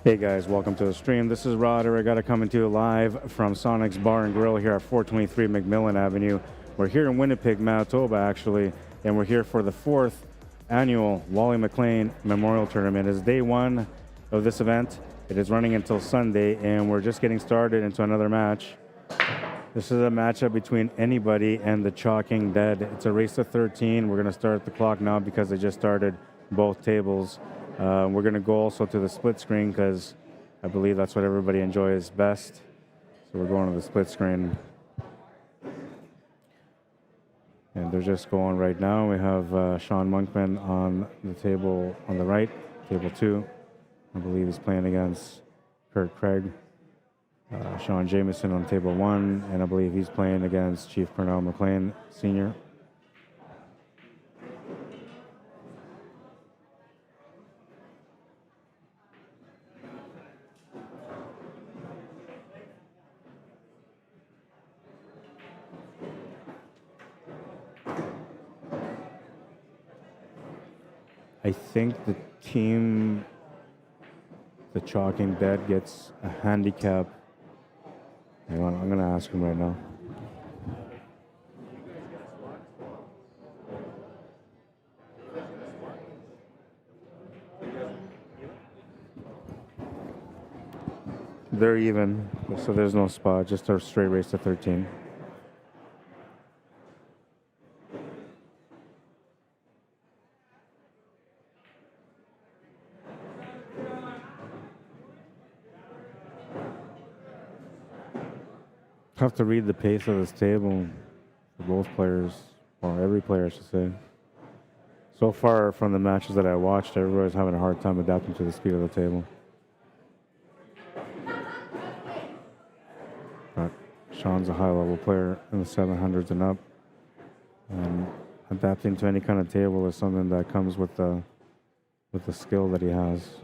Hey guys, welcome to the stream. This is Rod Arriagada coming to you live from SONIX Bar and Grill here at 423 McMillan Avenue. We're here in Winnipeg, Manitoba actually, and we're here for the 4th annual Wally Mclean Memorial Tournament. It's day one of this event. It is running until Sunday, and we're just getting started into another match. This is a matchup between anybody and the Chalking Dead. It's a race to 13. We're going to start the clock now because they just started both tables. We're going to go also to the split screen because I believe that's what everybody enjoys best. So we're going to the split screen. And they're just going right now. We have Sean Monkman on the table on the right, table 2. I believe he's playing against Kurt Craig. Sean Jameson on table 1, and I believe he's playing against Chief Wally Mclean Sr. I think the team, the Chalking Dead, gets a handicap. Hang on, I'm going to ask him right now. They're even, so there's no spot, just a straight race to 13. Have to read the pace of this table for both players, or every player, I should say. So far from the matches that I watched, everybody's having a hard time adapting to the speed of the table. But Sean's a high-level player in the 700s and up, and adapting to any kind of table is something that comes with the skill that he has.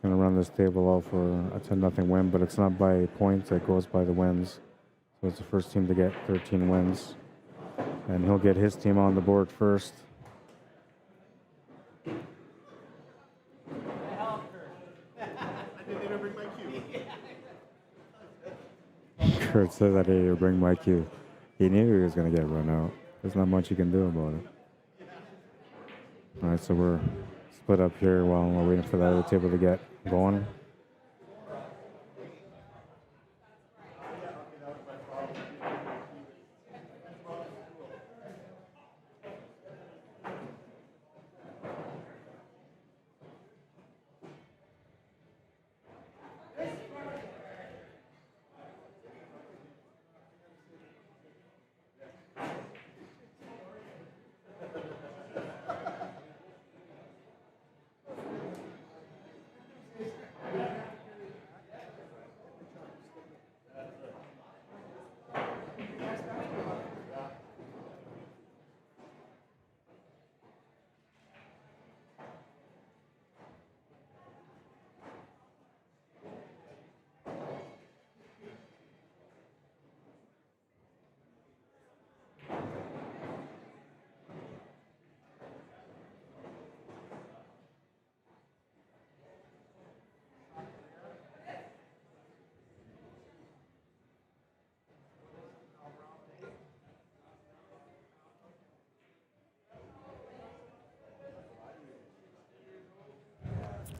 Going to run this table out for a 10-0 win, but it's not by points, it goes by the wins. So it's the first team to get 13 wins. And he'll get his team on the board first. Kurt said that, hey, bring my cue. He knew he was going to get run out. There's not much you can do about it. All right, so we're split up here while we're waiting for the other table to get going.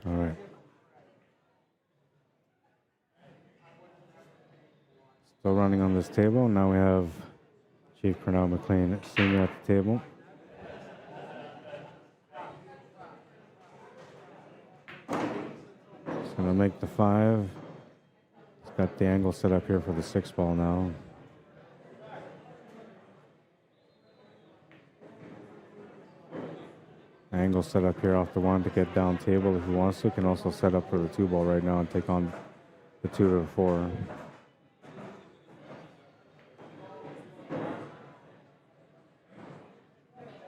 All right. Still running on this table. Now we have Chief Wally Mclean Sr. at the table. He's going to make the 5. He's got the angle set up here for the 6 ball now. Angle set up here off the 1 to get down table if he wants to. Can also set up for the 2 ball right now and take on the 2 to the 4.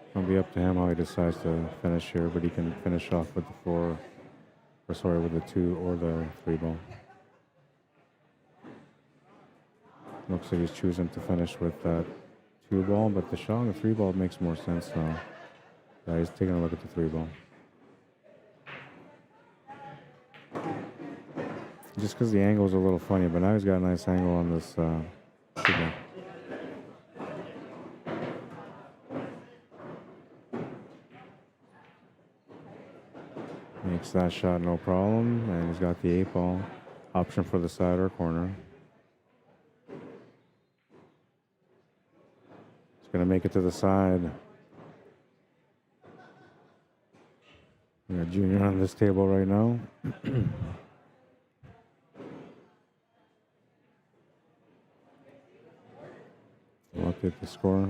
It'll be up to him how he decides to finish here, but he can finish off with the 4, or sorry, with the 2 or the 3 ball. Looks like he's choosing to finish with that 2 ball, but the shot on the 3 ball makes more sense now. He's taking a look at the 3 ball. Just because the angle is a little funny, but now he's got a nice angle on this. Signal. Makes that shot no problem, and he's got the 8-ball option for the side or corner. He's going to make it to the side. We got Junior on this table right now. We'll update the score.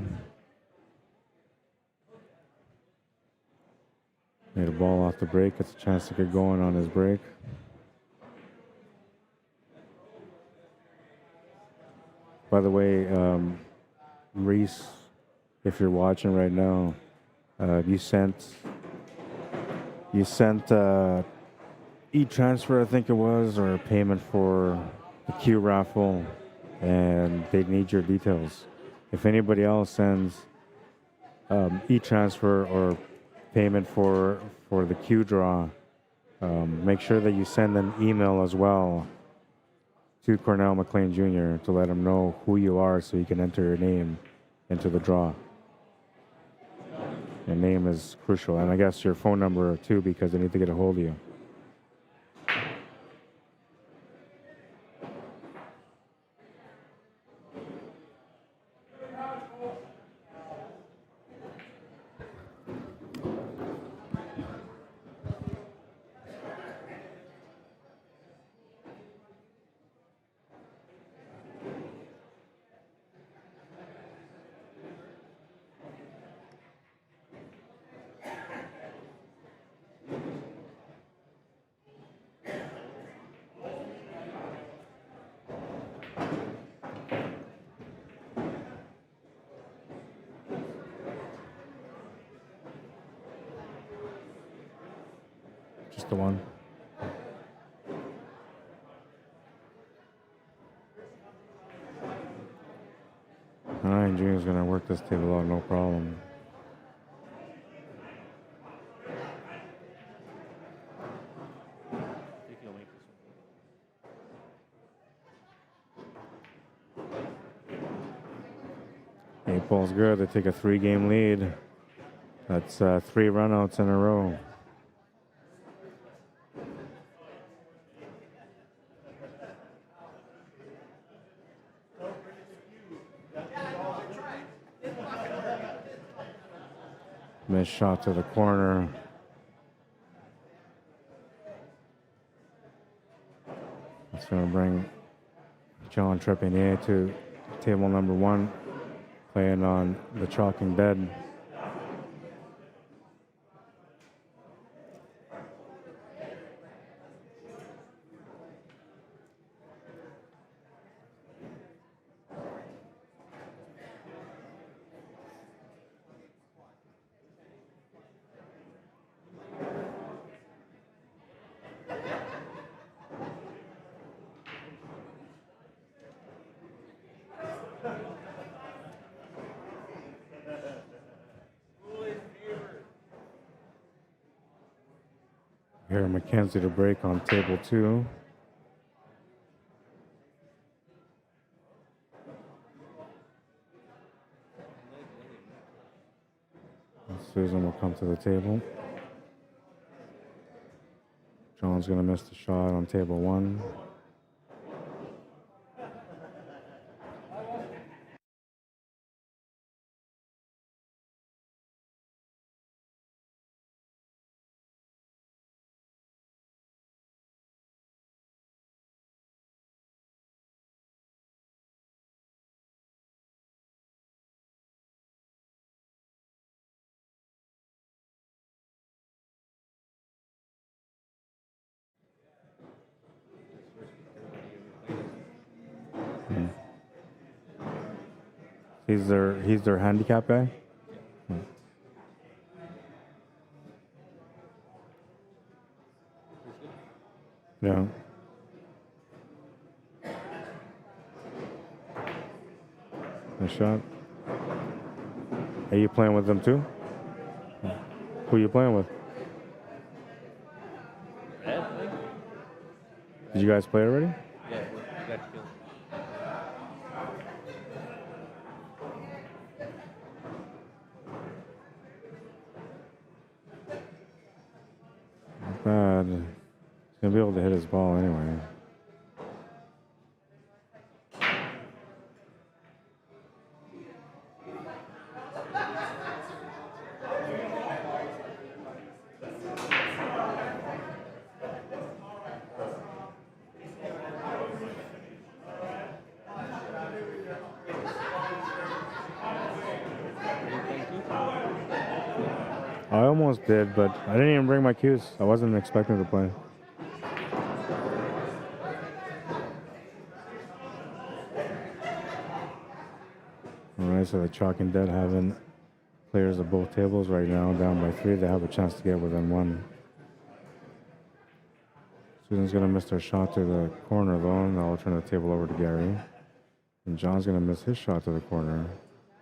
Made a ball off the break. Gets a chance to get going on his break. By the way, Reese, if you're watching right now, you sent e-transfer, I think it was, or a payment for the Q raffle, and they need your details. If anybody else sends e-transfer or payment for the Q draw, make sure that you send an email as well to Cornell McLean Jr. to let him know who you are so you can enter your name into the draw. Your name is crucial, and I guess your phone number too, because they need to get a hold of you. Just the one. All right, Junior's gonna work this table out, no problem. Eight ball's good. They take a 3-game lead. That's 3 runouts in a row. Missed shot to the corner. That's going to bring John Trepanier to table number 1, playing on the chalking bed. Here, McKenzie to break on table 2. Susan will come to the table. John's going to miss the shot on table 1. He's their handicap guy. Yeah. Nice shot. Are you playing with them too? Who are you playing with? Did you guys play already? Yeah, we got killed. Not bad. He's gonna be able to hit his ball anyway. I almost did, but I didn't even bring my cues. I wasn't expecting to play. Alright, so the Chalk and Dead having players of both tables right now down by 3. They have a chance to get within 1. Susan's going to miss their shot to the corner though, and I'll turn the table over to Gary. And John's going to miss his shot to the corner.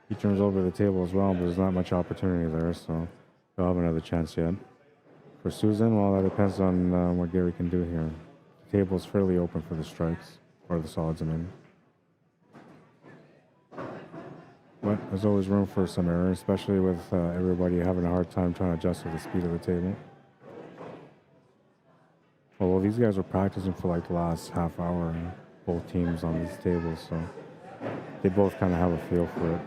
He turns over the table as well, but there's not much opportunity there, so they'll have another chance yet. For Susan, well, that depends on what Gary can do here. The table's fairly open for the strikes, or the solids, I mean. But there's always room for some error, especially with everybody having a hard time trying to adjust to the speed of the table. Although these guys were practicing for like the last half hour, both teams on these tables, so they both kind of have a feel for it.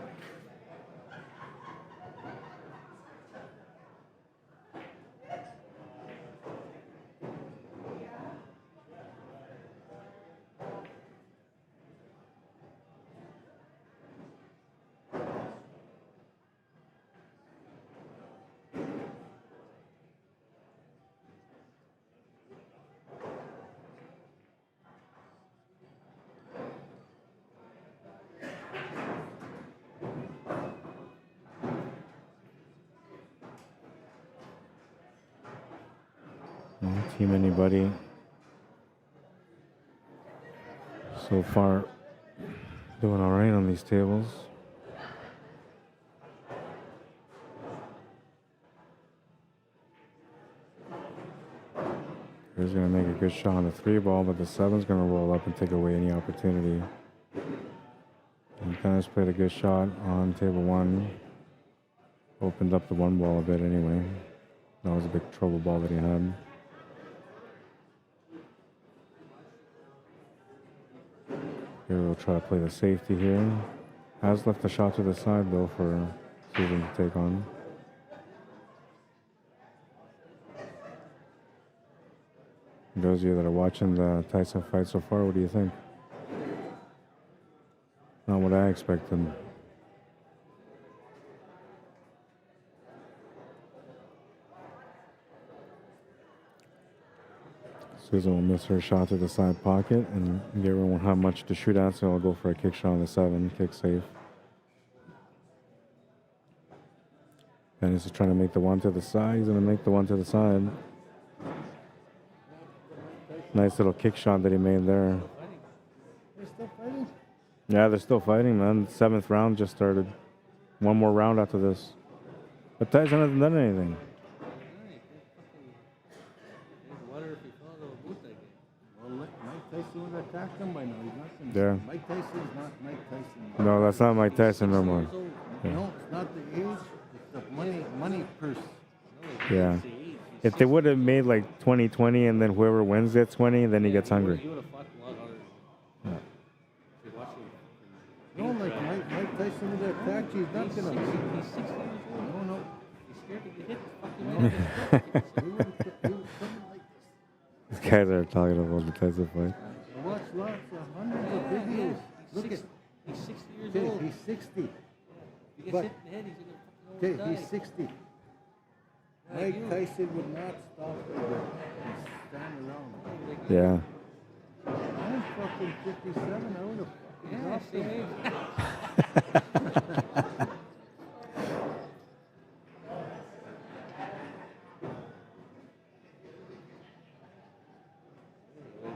Team anybody so far doing all right on these tables. Here's going to make a good shot on the 3 ball, but the 7's going to roll up and take away any opportunity. And Dennis played a good shot on table 1. Opened up the 1 ball a bit anyway. That was a big trouble ball that he had. Here we'll try to play the safety here. Has left the shot to the side though for Susan to take on. Those of you that are watching the Tyson fight so far, what do you think? Not what I expected. Susan will miss her shot to the side pocket, and Gary won't have much to shoot at, so I'll go for a kick shot on the 7, kick safe. Dennis is trying to make the 1 to the side. He's going to make the 1 to the side. Nice little kick shot that he made there. They're still fighting? Yeah, they're still fighting, man. The 7th round just started. 1 more round after this. But Tyson hasn't done anything. Mike Tyson would attack him by now. He's not Yeah. Mike Tyson is not Mike Tyson. No, that's not Mike Tyson no more. Yeah. No, it's not the age. It's the money purse. Yeah. If they would have made like 20-20 and then whoever wins gets 20, then he gets hungry. No, like Mike Tyson would attack you. He's not gonna. He's 60 years old. No. He's scared to get hit. Fucking These guys are talking about the Tyson fight. I watched lots of hundreds of videos. Look at. He's 60 years Okay, old. he's 60. If he gets But- hit in the head, he's gonna fucking Okay, die. he's 60. Like Mike you. Tyson would not stop there and stand around. Yeah. I'm fucking 57. I would have fucking Yeah, dropped same him. age.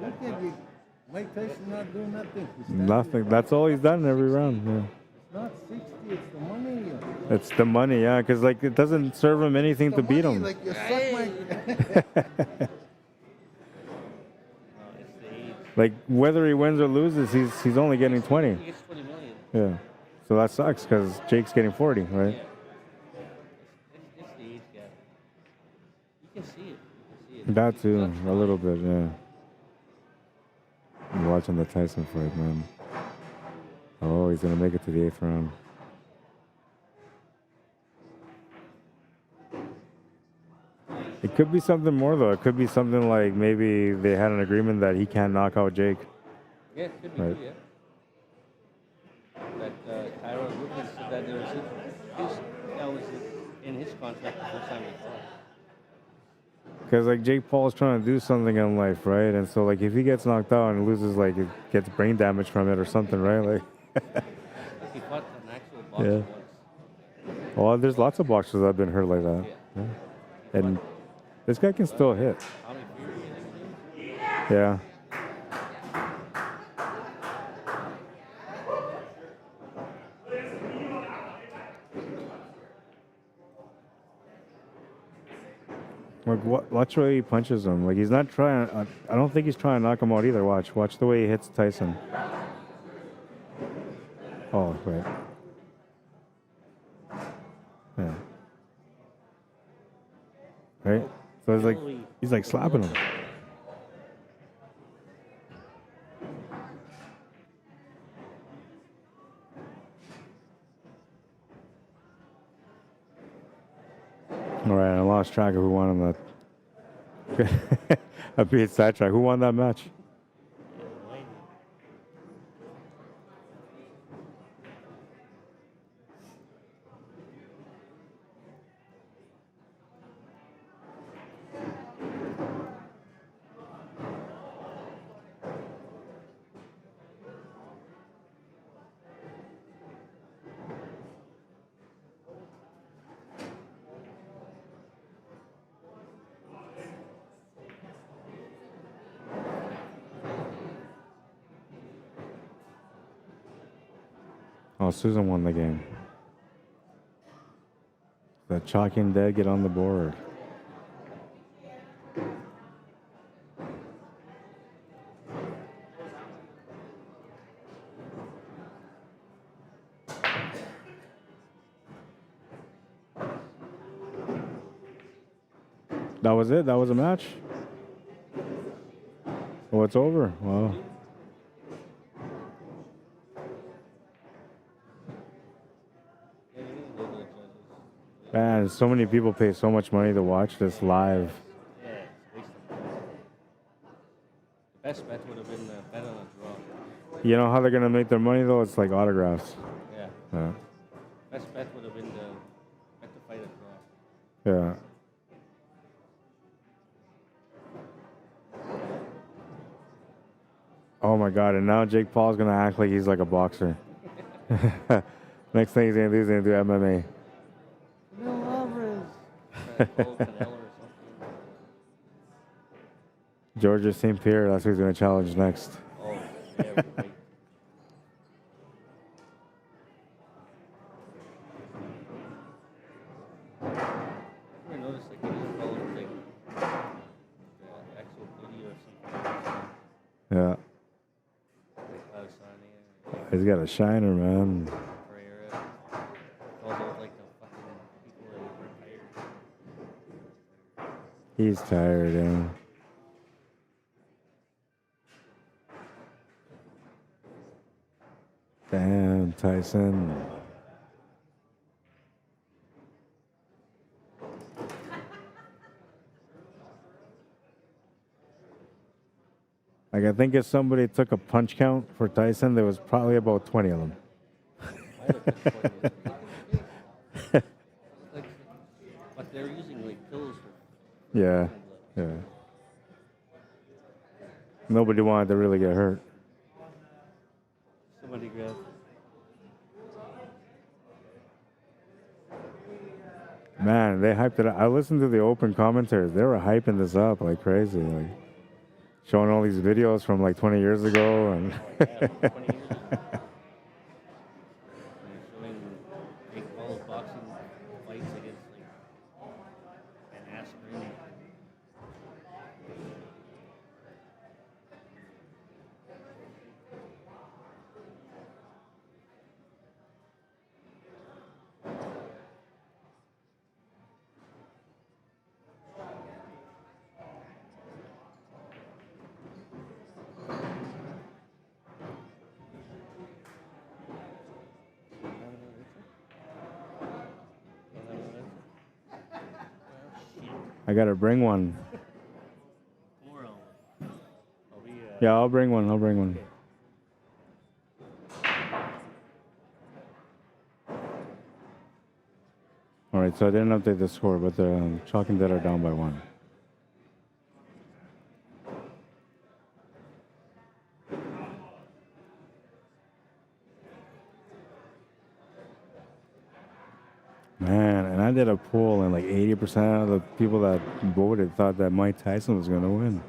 Look at you. Mike Tyson not doing nothing. He's standing Nothing. there. That's all he's done every round. Yeah. It's not 60. It's the money. It's the money, yeah, because like it doesn't serve him anything to The beat money, him. Like you suck my. No, it's the age. Like whether he wins or loses, he's only getting 20. He gets 20 million. Yeah. So that sucks because Jake's getting 40, right? Yeah. It's the age gap. You can see it. You can see it. That too, That's a little bit, yeah. I'm watching the Tyson fight, man. Oh, he's gonna make it to the 8th round. It could be something more though. It could be something like maybe they had an agreement that he can't knock out Jake. Yeah, it could be Right. too, yeah. That Tyron Woodman said that there was that was in his contract the first time he fought. Because like Jake Paul's trying to do something in life, right? And so like if he gets knocked out and loses, like it gets brain damage from it or something, right? Like Like he fought an actual boxer Yeah. once. well, there's lots of boxers that have been hurt like that. Yeah. Yeah. And this guy can still hit. Tommy Fury, I think. Yeah. Like, watch the way he punches him. Like, he's not trying. I don't think he's trying to knock him out either. Watch the way he hits Tyson. Oh, right. Yeah. Right. So it's like he's like slapping him. All right, I lost track of who won on that. I beat sidetrack. Who won that match? Oh, Susan won the game. The Chalking Dead get on the board. That was it? That was a match? Oh, it's over? Wow. Man, so many people pay so much money to watch this live. Yeah, it's wasted. The best bet would have been bet on a draw. You know how they're going to make their money, though? It's like autographs. Yeah. Yeah. Best bet would have been the bet to fight a draw. Yeah. Oh my God! And now Jake Paul's gonna act like he's like a boxer. Next thing he's gonna do is gonna do MMA. No Alvarez. Canelo or something. Georgia St. Pierre, that's who he's gonna challenge next. Oh, yeah, right. I noticed like he just followed like the actual video or something. Yeah. Like He's got a shiner, man. Pereira. All those like the fucking people that were tired. He's tired, yeah. Damn, Tyson. Like, I think if somebody took a punch count for Tyson, there was probably about 20 of them. Like, but they're using like pills for. Yeah, yeah. Nobody wanted to really get hurt. Somebody grab. Man, they hyped it up. I listened to the open commentaries. They were hyping this up like crazy. Like, showing all these videos from like 20 years ago. And Yeah, 20 years ago. Showing Jake Paul's boxing fights against like Van Askren. I gotta bring one. Or I'll be. Yeah, I'll bring one. I'll bring one. All right, so I didn't update the score, but the Chalk and Dead are down by 1. Man, and I did a poll, and like 80% of the people that voted thought that Mike Tyson was going to win.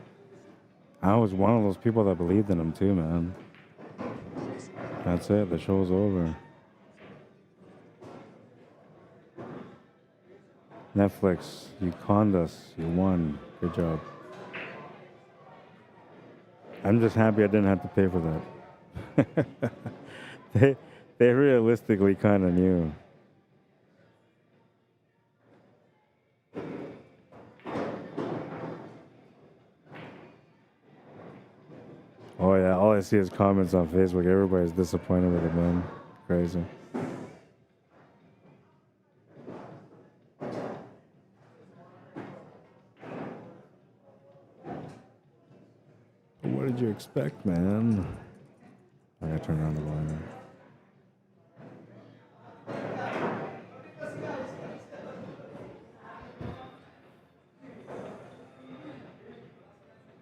I was one of those people that believed in him too, man. That's it. The show's over. Netflix, you conned us. You won. Good job. I'm just happy I didn't have to pay for that. they realistically kind of knew. Oh yeah, all I see is comments on Facebook. Everybody's disappointed with it, man. Crazy. What did you expect, man? I gotta turn around the volume.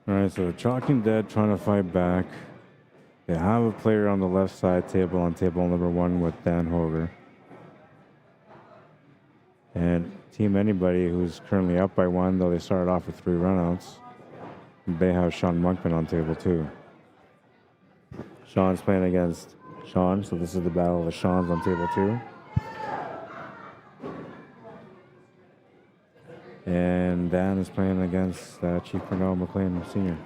Alright, so the Chalking Dead trying to fight back. They have a player on the left side table on table number 1 with Dan Hoger. And Team Anybody, who's currently up by 1, though they started off with 3 runouts. They have Sean Monkman on table 2. Sean's playing against Sean, so this is the battle of the Seans on table 2. And Dan is playing against Chief Wally Mclean Sr.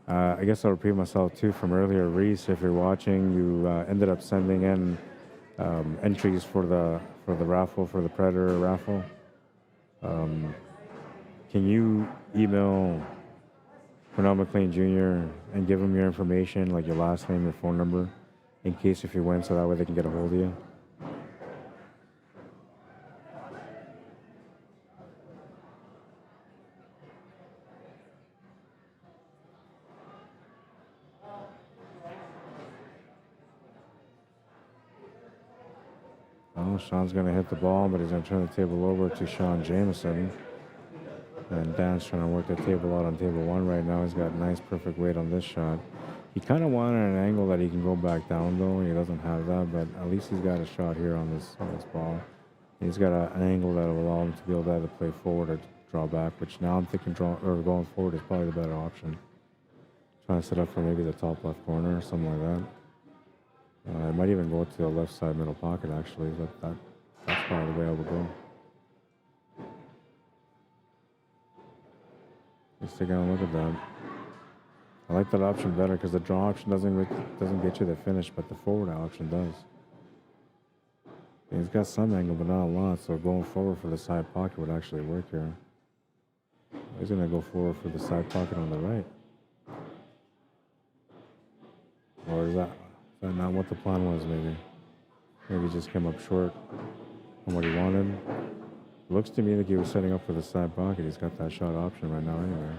I guess I'll repeat myself too from earlier. Reese, if you're watching, you ended up sending in entries for the raffle, for the Predator raffle. Can you email Wally Mclean Jr. and give him your information, like your last name, your phone number, in case if you win, so that way they can get a hold of you? Oh, Sean's going to hit the ball, but he's going to turn the table over to Sean Jameson. And Dan's trying to work the table out on table 1 right now. He's got nice, perfect weight on this shot. He kind of wanted an angle that he can go back down, though. He doesn't have that, but at least he's got a shot here on this ball. He's got an angle that will allow him to be able to either play forward or draw back, which now I'm thinking going forward is probably the better option. Trying to set up for maybe the top left corner or something like that. I might even go to the left side middle pocket, actually. That's probably the way I would go. Let's take a look at that. I like that option better because the draw option doesn't get you the finish, but the forward option does. And he's got some angle, but not a lot, so going forward for the side pocket would actually work here. He's going to go forward for the side pocket on the right. Or is that not what the plan was, maybe? Maybe he just came up short on what he wanted. Looks to me like he was setting up for the side pocket. He's got that shot option right now anyway.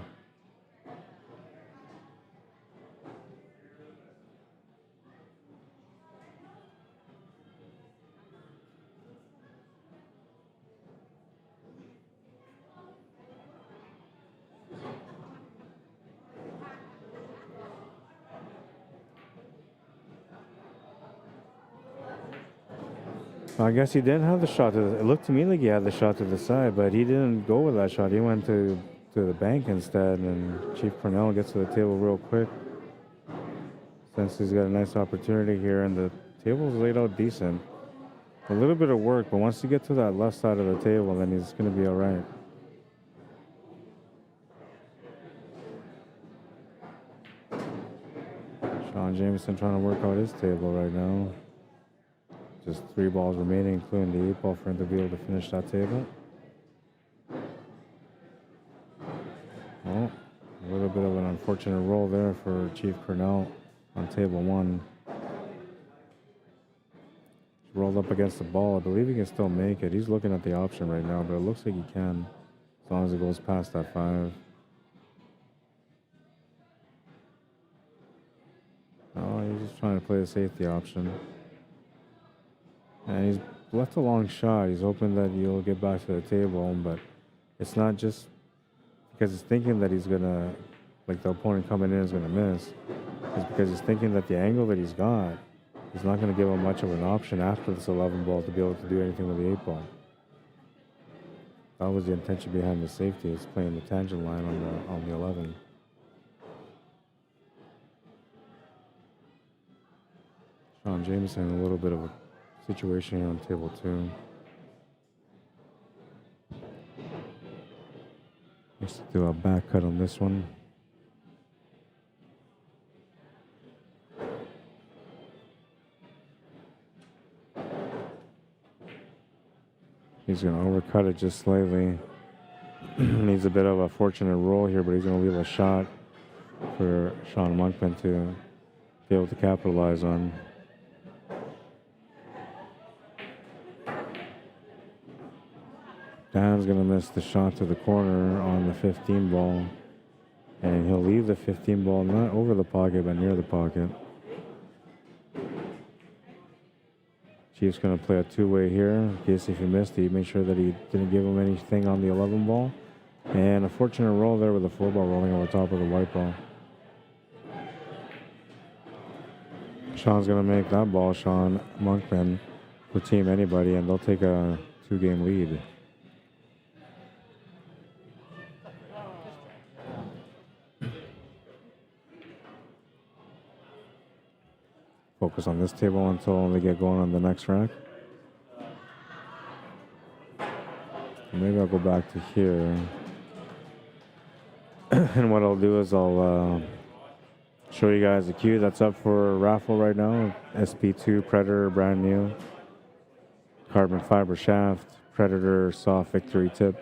I guess he didn't have the shot. It looked to me like he had the shot to the side, but he didn't go with that shot. He went to the bank instead, and Chief Purnell gets to the table real quick. Since he's got a nice opportunity here, and the table's laid out decent. A little bit of work, but once you get to that left side of the table, then he's going to be all right. Sean Jameson trying to work out his table right now. Just 3 balls remaining, including the 8 ball for him to be able to finish that table. Oh, unfortunate roll there for Chief Cornell on table 1. Rolled up against the ball. I believe he can still make it. He's looking at the option right now, but it looks like he can, as long as it goes past that 5. Oh, he's just trying to play the safety option. And he's left a long shot. He's hoping that he'll get back to the table, but it's not just because he's thinking that he's gonna, like the opponent coming in is gonna miss. It's because he's thinking that the angle that he's got is not gonna give him much of an option after this 11 ball to be able to do anything with the 8 ball. That was the intention behind the safety, is playing the tangent line on the 11. Sean Jameson in a little bit of a situation here on table 2. Needs to do a back cut on this one. He's going to overcut it just slightly. Needs a bit of a fortunate roll here, but he's going to leave a shot for Sean Monkman to be able to capitalize on. Dan's going to miss the shot to the corner on the 15 ball. And he'll leave the 15 ball not over the pocket, but near the pocket. Chief's going to play a two-way here in case if he missed, he made sure that he didn't give him anything on the 11 ball. And a fortunate roll there with the 4 ball rolling over top of the white ball. Sean's going to make that ball, Sean Monkman, for Team Anybody, and they'll take a 2-game lead. Focus on this table until they get going on the next rack. Maybe I'll go back to here. And what I'll do is I'll show you guys the cue that's up for raffle right now. SP2 Predator, brand new. Carbon fiber shaft, Predator soft victory tip.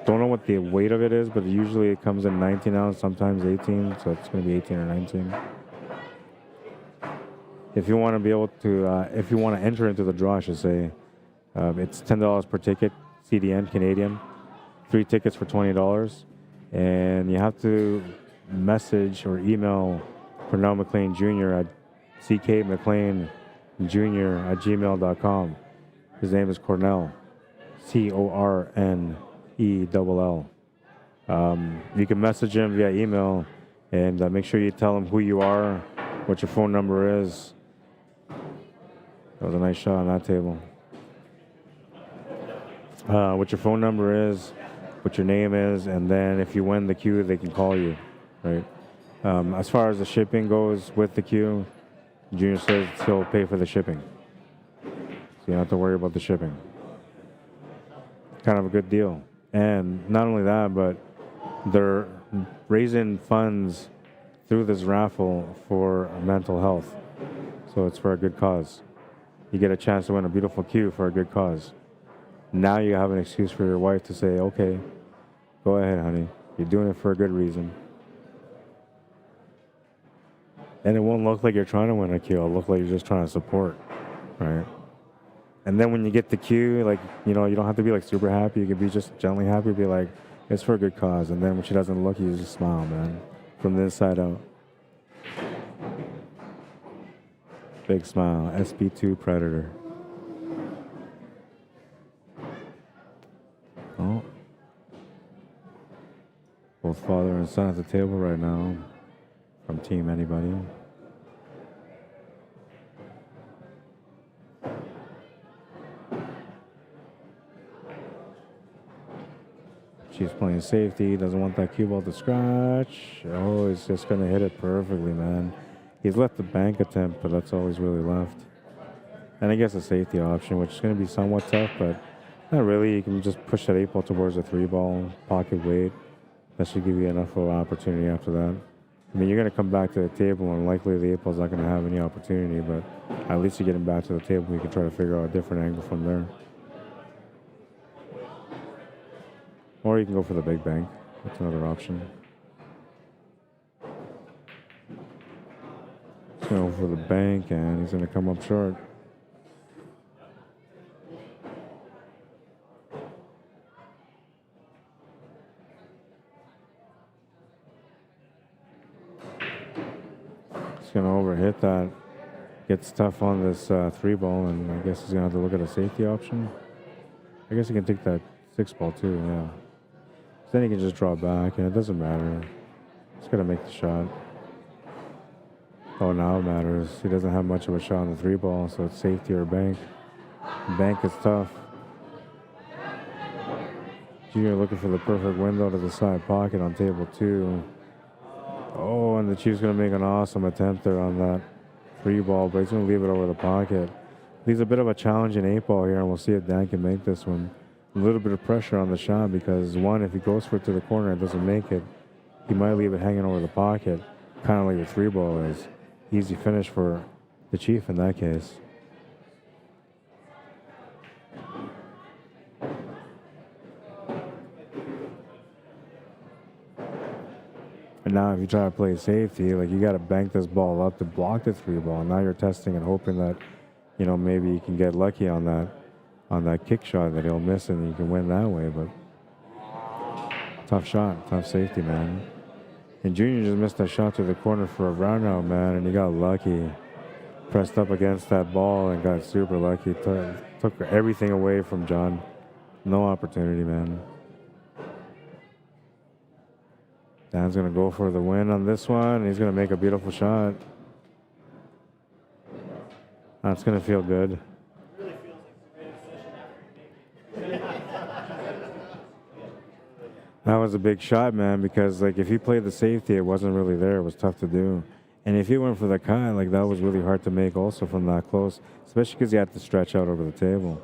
Don't know what the weight of it is, but usually it comes in 19 ounce, sometimes 18, so it's going to be 18 or 19. If you want to be able to, if you want to enter into the draw, I should say, it's $10 per ticket, CDN, Canadian. 3 tickets for $20. And you have to message or email Cornell McLean Jr. at ckmcleanjr@gmail.com. His name is Cornell, CORNELL. You can message him via email and make sure you tell him who you are, what your phone number is. That was a nice shot on that table. What your phone number is, what your name is, and then if you win the queue, they can call you, right? As far as the shipping goes with the queue, Junior says he'll pay for the shipping. So you don't have to worry about the shipping. Kind of a good deal. And not only that, but they're raising funds through this raffle for mental health. So it's for a good cause. You get a chance to win a beautiful queue for a good cause. Now you have an excuse for your wife to say, okay, go ahead, honey. You're doing it for a good reason. And it won't look like you're trying to win a queue. It'll look like you're just trying to support, right? And then when you get the queue, like, you know, you don't have to be like super happy. You can be just gently happy, be like, it's for a good cause. And then when she doesn't look, you just smile, man, from the inside out. Big smile, SP2 Predator. Oh. Both father and son at the table right now from Team Anybody. She's playing safety, doesn't want that cue ball to scratch. Oh, he's just going to hit it perfectly, man. He's left the bank attempt, but that's all he's really left. And I guess a safety option, which is going to be somewhat tough, but not really. You can just push that 8 ball towards the 3 ball, pocket weight. That should give you enough of an opportunity after that. I mean, you're going to come back to the table, and likely the 8 ball's not going to have any opportunity, but at least you get him back to the table. You can try to figure out a different angle from there. Or you can go for the big bank. That's another option. Going for the bank, and he's going to come up short. He's going to overhit that. Gets tough on this 3-ball, and I guess he's going to have to look at a safety option. I guess he can take that 6-ball too, yeah. So then he can just draw back, and it doesn't matter. He's got to make the shot. Oh, now it matters. He doesn't have much of a shot on the 3-ball, so it's safety or bank. Bank is tough. Junior looking for the perfect window to the side pocket on table 2. Oh, and the Chief's going to make an awesome attempt there on that 3-ball, but he's going to leave it over the pocket. Leaves a bit of a challenging 8-ball here, and we'll see if Dan can make this one. A little bit of pressure on the shot because, one, if he goes for it to the corner and doesn't make it, he might leave it hanging over the pocket, kind of like the 3-ball is. Easy finish for the Chief in that case. And now if you try to play safety, like you got to bank this ball up to block the 3-ball. Now you're testing and hoping that, you know, maybe you can get lucky on that kick shot that he'll miss and you can win that way. But tough shot, tough safety, man. And Junior just missed that shot to the corner for a round out, man, and he got lucky. Pressed up against that ball and got super lucky. Took everything away from John. No opportunity, man. Dan's going to go for the win on this one. He's going to make a beautiful shot. That's going to feel good. That was a big shot, man, because like if he played the safety, it wasn't really there. It was tough to do. And if he went for the cut, like that was really hard to make also from that close, especially because he had to stretch out over the table.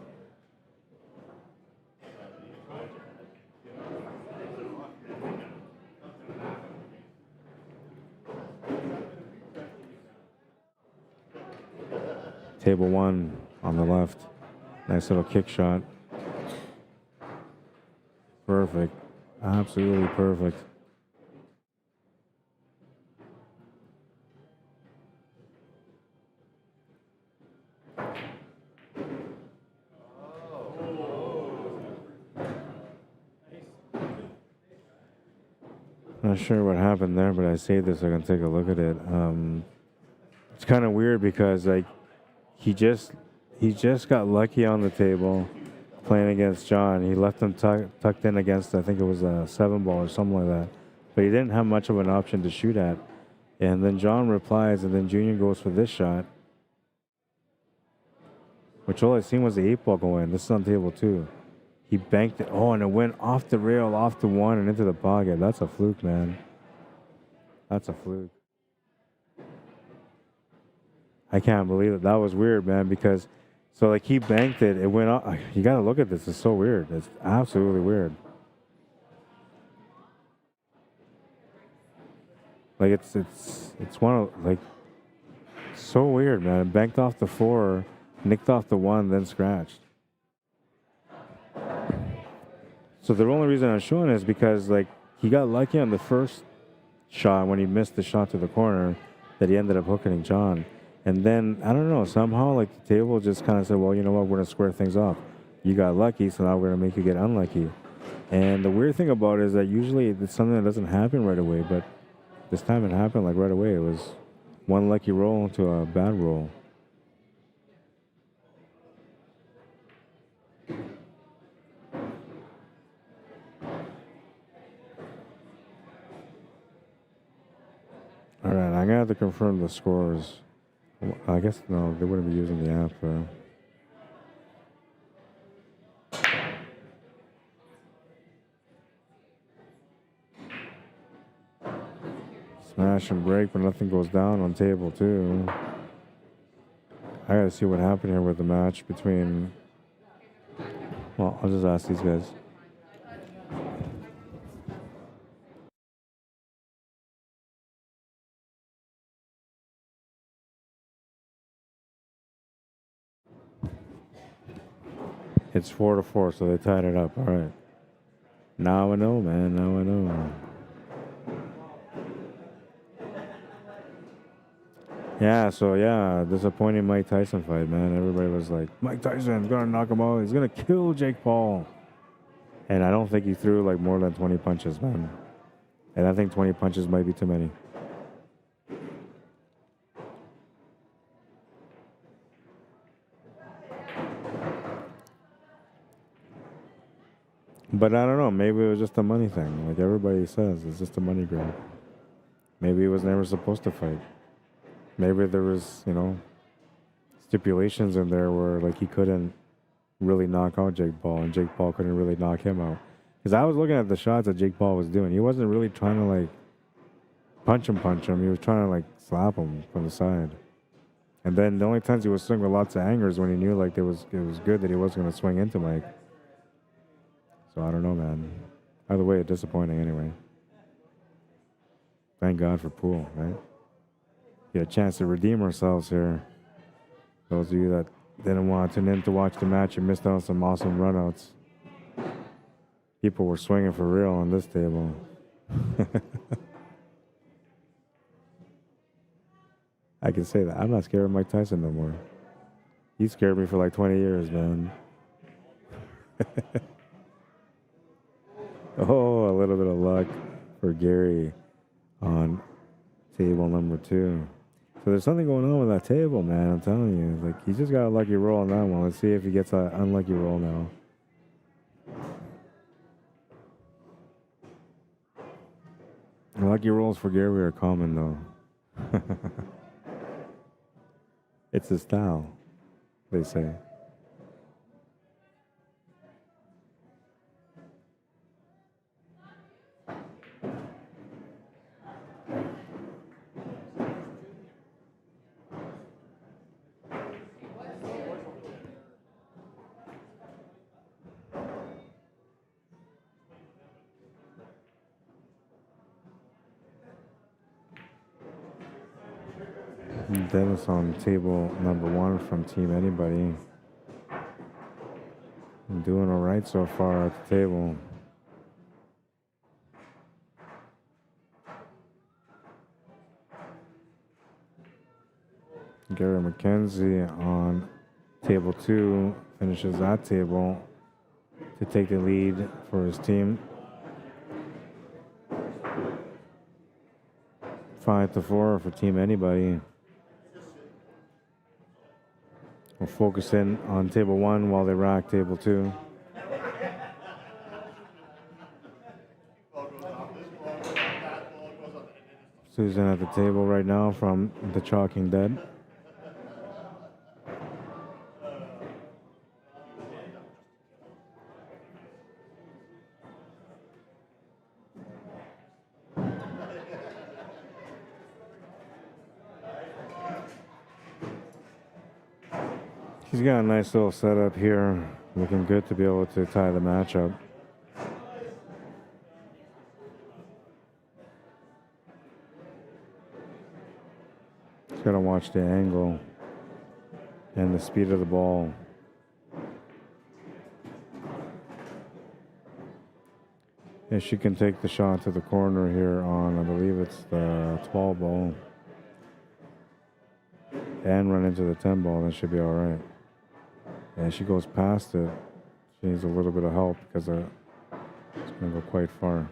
Table 1 on the left. Nice little kick shot. Perfect. Absolutely perfect. Not sure what happened there, but I saved this so I can take a look at it. It's kind of weird because like he just got lucky on the table playing against John. He left him tucked in against, I think it was a 7-ball or something like that. But he didn't have much of an option to shoot at. And then John replies, and then Junior goes for this shot, which all I seen was the 8-ball go in. This is on table 2. He banked it. Oh, and it went off the rail, off the 1, and into the pocket. That's a fluke, man. That's a fluke. I can't believe it. That was weird, man, because so like he banked it. It went off. You got to look at this. It's so weird. It's absolutely weird. Like it's one of like so weird, man. It banked off the 4, nicked off the 1, then scratched. So the only reason I'm showing is because like he got lucky on the first shot when he missed the shot to the corner that he ended up hooking John. And then, I don't know, somehow like the table just kind of said, well, you know what, we're going to square things off. You got lucky, so now we're going to make you get unlucky. And the weird thing about it is that usually it's something that doesn't happen right away, but this time it happened like right away. It was one lucky roll to a bad roll. All right, I'm going to have to confirm the scores. I guess, no, they wouldn't be using the app, though. Smash and break, but nothing goes down on table 2. I gotta see what happened here with the match between... Well, I'll just ask these guys. It's 4-4, so they tied it up. All right. Now I know, man. Now I know. Yeah, so yeah, disappointing Mike Tyson fight, man. Everybody was like, Mike Tyson's gonna knock him out. He's gonna kill Jake Paul. And I don't think he threw like more than 20 punches, man. And I think 20 punches might be too many. But I don't know. Maybe it was just a money thing. Like everybody says, it's just a money grab. Maybe he was never supposed to fight. Maybe there was, you know, stipulations in there where like he couldn't really knock out Jake Paul and Jake Paul couldn't really knock him out. Because I was looking at the shots that Jake Paul was doing. He wasn't really trying to like punch him. He was trying to like slap him from the side. And then the only times he was swinging with lots of anger is when he knew like it was good that he wasn't going to swing into Mike. So I don't know, man. Either way, it's disappointing anyway. Thank God for Pool, right? Get a chance to redeem ourselves here. Those of you that didn't want to tune in to watch the match, you missed out on some awesome runouts. People were swinging for real on this table. I can say that. I'm not scared of Mike Tyson no more. He scared me for like 20 years, man. Oh, a little bit of luck for Gary on table number 2. So there's something going on with that table, man. I'm telling you. Like, he just got a lucky roll on that one. Let's see if he gets an unlucky roll now. Lucky rolls for Gary are common, though. It's his style, they say. Dennis on table number 1 from Team Anybody. Doing all right so far at the table. Gary McKenzie on table 2 finishes that table to take the lead for his team. 5-4 for Team Anybody. We'll focus in on table 1 while they rack table 2. Susan at the table right now from The Chalking Dead. She's got a nice little setup here. Looking good to be able to tie the matchup. Just gotta watch the angle and the speed of the ball. Yeah, she can take the shot to the corner here on, I believe it's the 12 ball. And run into the 10 ball, then she'll be all right. And she goes past it. She needs a little bit of help because it's going to go quite far.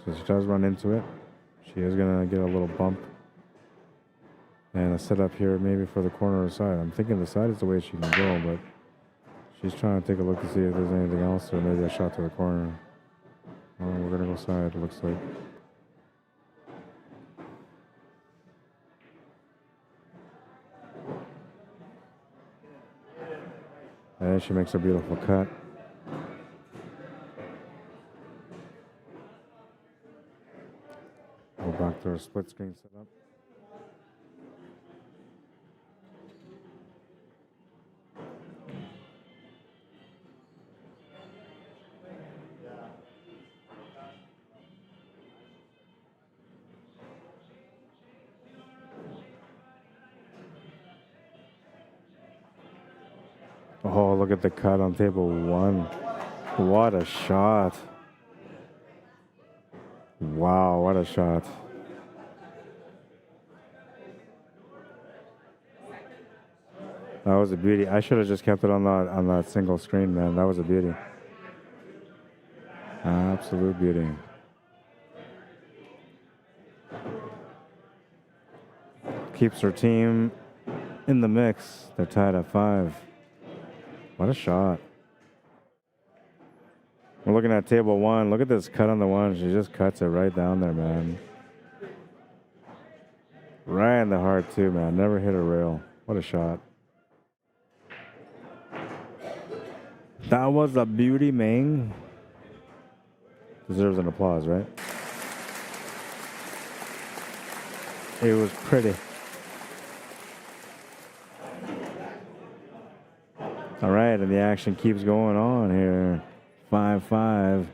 So she does run into it. She is going to get a little bump. And a setup here maybe for the corner or side. I'm thinking the side is the way she can go, but she's trying to take a look to see if there's anything else or maybe a shot to the corner. Oh, we're going to go side, it looks like. And she makes a beautiful cut. Go back to her split screen setup. Oh, look at the cut on table 1. What a shot. Wow, what a shot. That was a beauty. I should have just kept it on that single screen, man. That was a beauty. Absolute beauty. Keeps her team in the mix. They're tied at 5. What a shot. We're looking at table 1. Look at this cut on the 1. She just cuts it right down there, man. Right in the heart, too, man. Never hit a rail. What a shot. That was a beauty, man. Deserves an applause, right? It was pretty. All right, and the action keeps going on here. 5-5.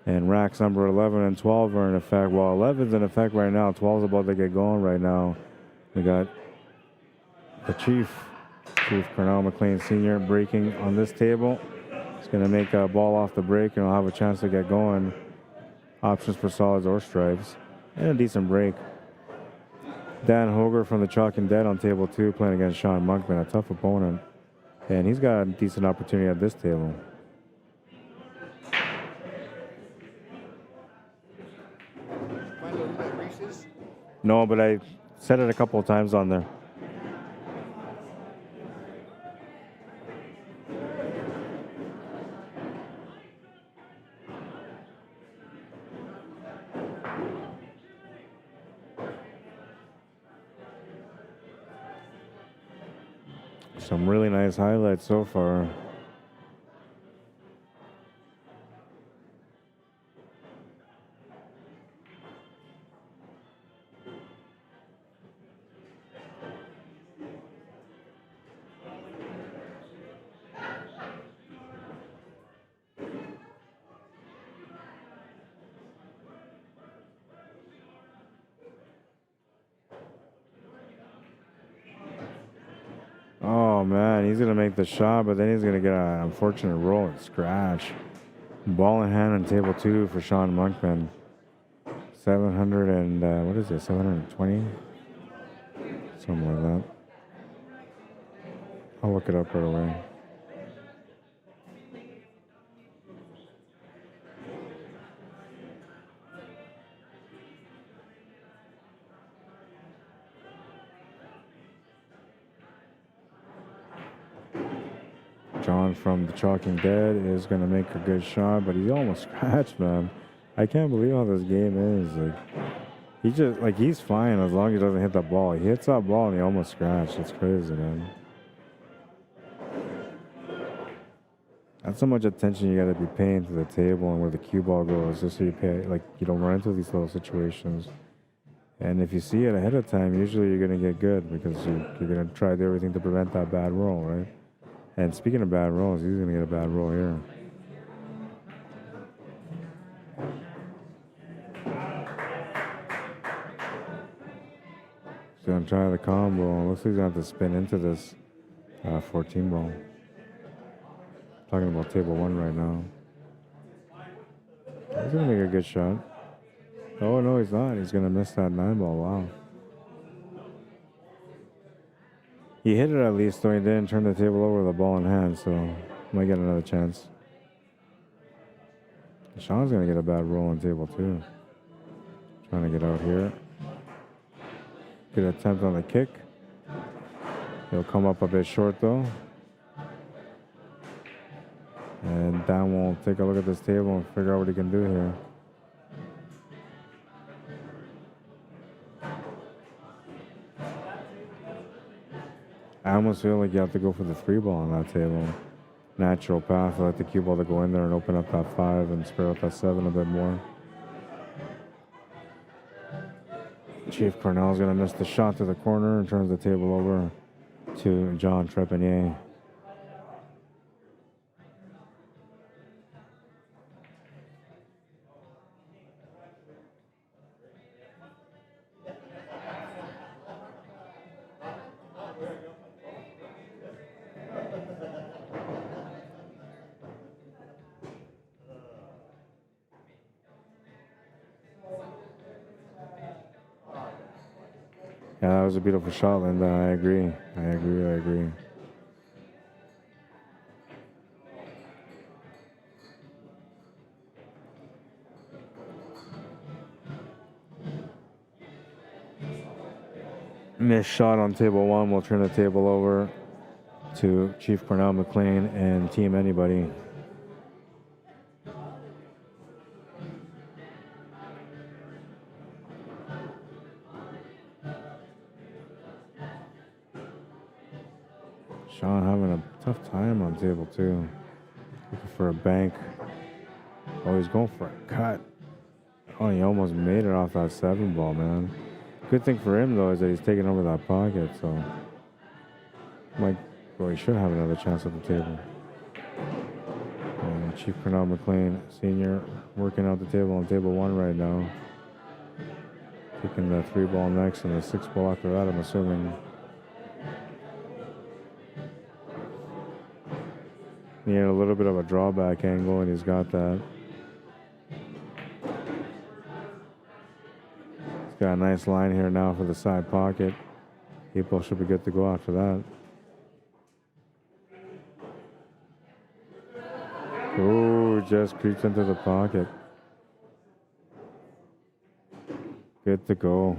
And racks number 11 and 12 are in effect. Well, 11's in effect right now. 12's about to get going right now. We got the Chief Wally Mclean Sr. breaking on this table. He's going to make a ball off the break and he'll have a chance to get going. Options for solids or stripes. And a decent break. Dan Hoger from the Chalk and Dead on table 2 playing against Sean Monkman, a tough opponent. And he's got a decent opportunity at this table. No, but I said it a couple of times on there. Some really nice highlights so far. Oh man, he's gonna make the shot, but then he's gonna get an unfortunate roll and scratch. Ball in hand on table 2 for Sean Monkman. 700 and what is it? 720? Something like that. I'll look it up right away. John from the Chalking Dead is going to make a good shot, but he's almost scratched, man. I can't believe how this game is. He's fine as long as he doesn't hit the ball. He hits that ball and he almost scratched. It's crazy, man. That's how much attention you got to be paying to the table and where the cue ball goes, just so you don't run into these little situations. And if you see it ahead of time, usually you're going to get good because you're going to try to do everything to prevent that bad roll, right? And speaking of bad rolls, he's going to get a bad roll here. He's going to try the combo. Looks like he's going to have to spin into this 14 ball. Talking about table 1 right now. He's going to make a good shot. Oh, no, he's not. He's going to miss that 9 ball. Wow. He hit it at least, though he didn't turn the table over with the ball in hand, so might get another chance. Sean's going to get a bad roll on table 2. Trying to get out here. Good attempt on the kick. He'll come up a bit short, though. And Dan will take a look at this table and figure out what he can do here. I almost feel like you have to go for the 3 ball on that table. Natural path. I like the cue ball to go in there and open up that 5 and spread out that 7 a bit more. Chief Cornell's going to miss the shot to the corner and turns the table over to John Trepanier. Yeah, that was a beautiful shot, Linda. I agree. Missed shot on table one. We'll turn the table over to Chief Wally Mclean and Team Anybody. Sean having a tough time on table two. Looking for a bank. Oh, he's going for a cut. Oh, he almost made it off that 7 ball, man. Good thing for him, though, is that he's taking over that pocket, so well, he should have another chance at the table. And Chief Wally Mclean, Sr., working out the table on table one right now. Taking the 3 ball next and the 6 ball after that, I'm assuming. He had a little bit of a drawback angle, and he's got that. He's got a nice line here now for the side pocket. 8 ball should be good to go after that. Ooh, just creeps into the pocket. Good to go.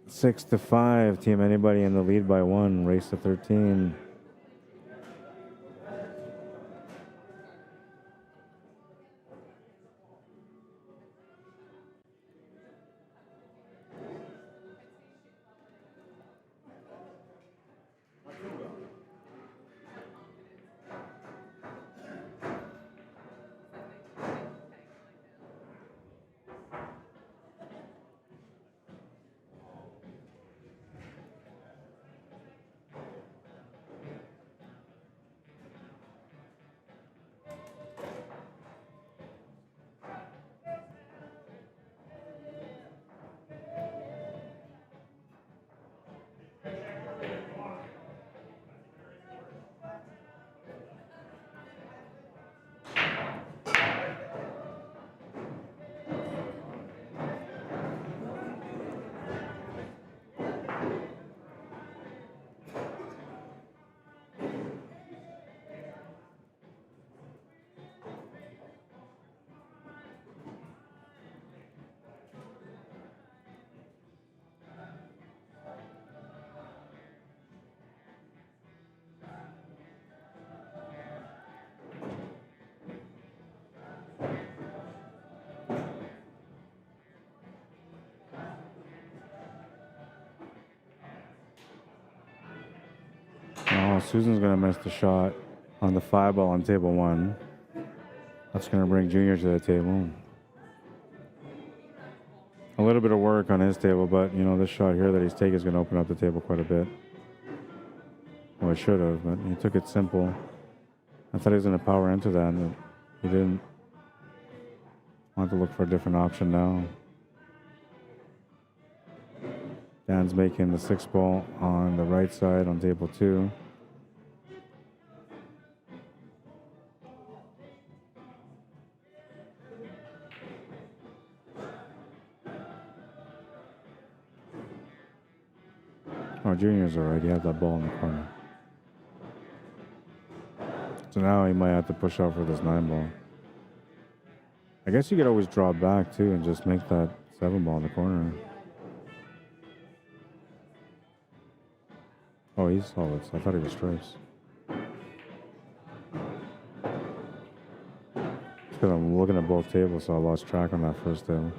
Six to 5. Team Anybody in the lead by 1. Race to 13. Oh, Susan's going to miss the shot on the 5 ball on table 1. That's going to bring Junior to the table. A little bit of work on his table, but, you know, this shot here that he's taking is going to open up the table quite a bit. Well, it should have, but he took it simple. I thought he was going to power into that, but he didn't. I'll have to look for a different option now. Dan's making the 6 ball on the right side on table 2. Oh, Junior's all right. He had that ball in the corner. So now he might have to push out for this 9 ball. I guess you could always draw back too and just make that 7 ball in the corner. Oh, he's solids. I thought he was stripes. It's because I'm looking at both tables, so I lost track on that first table.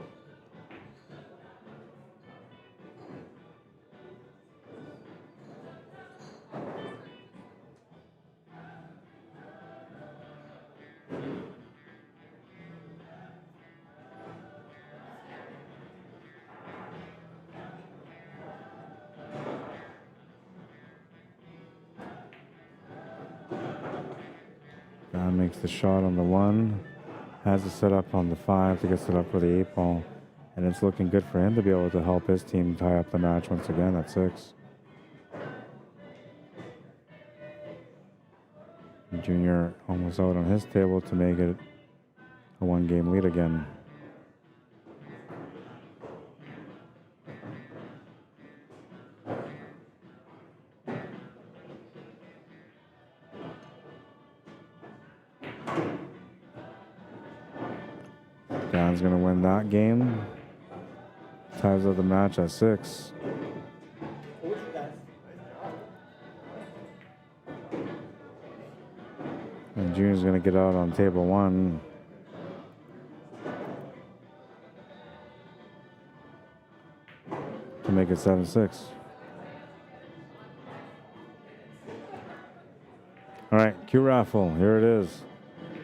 Makes the shot on the 1, has it set up on the 5 to get set up for the 8 ball, and it's looking good for him to be able to help his team tie up the match once again at 6. Junior almost out on his table to make it a 1-game lead again. Dan's going to win that game. Ties up the match at 6. And Junior's going to get out on table 1. To make it 7-6. All right, Q raffle. Here it is.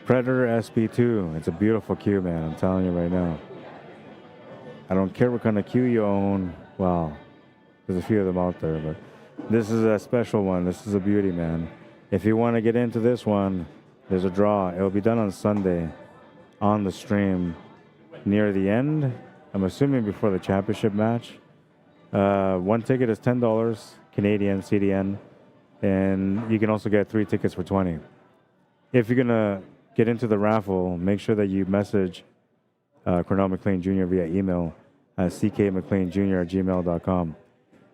Predator SP2. It's a beautiful cue, man. I'm telling you right now. I don't care what kind of cue you own. Well, there's a few of them out there, but this is a special one. This is a beauty, man. If you want to get into this one, there's a draw. It'll be done on Sunday on the stream near the end. I'm assuming before the championship match. One ticket is $10 Canadian CDN, and you can also get 3 tickets for $20. If you're gonna get into the raffle, make sure that you message Cornell McLean Jr. via email at ckmcleanjr@gmail.com.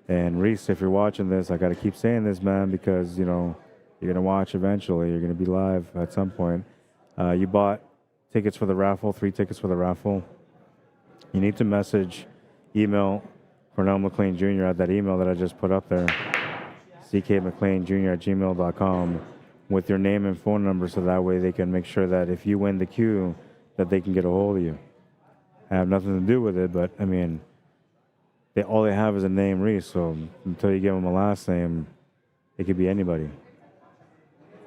And Reese, if you're watching this, I gotta keep saying this, man, because you know you're gonna watch eventually. You're gonna be live at some point. You bought tickets for the raffle, 3 tickets for the raffle. You need to message, email Cornell McLean Jr. at that email that I just put up there, ckmcleanjr@gmail.com, with your name and phone number, so that way they can make sure that if you win the queue, that they can get a hold of you. I have nothing to do with it, but I mean, all they have is a name, Reese, so until you give them a last name, it could be anybody.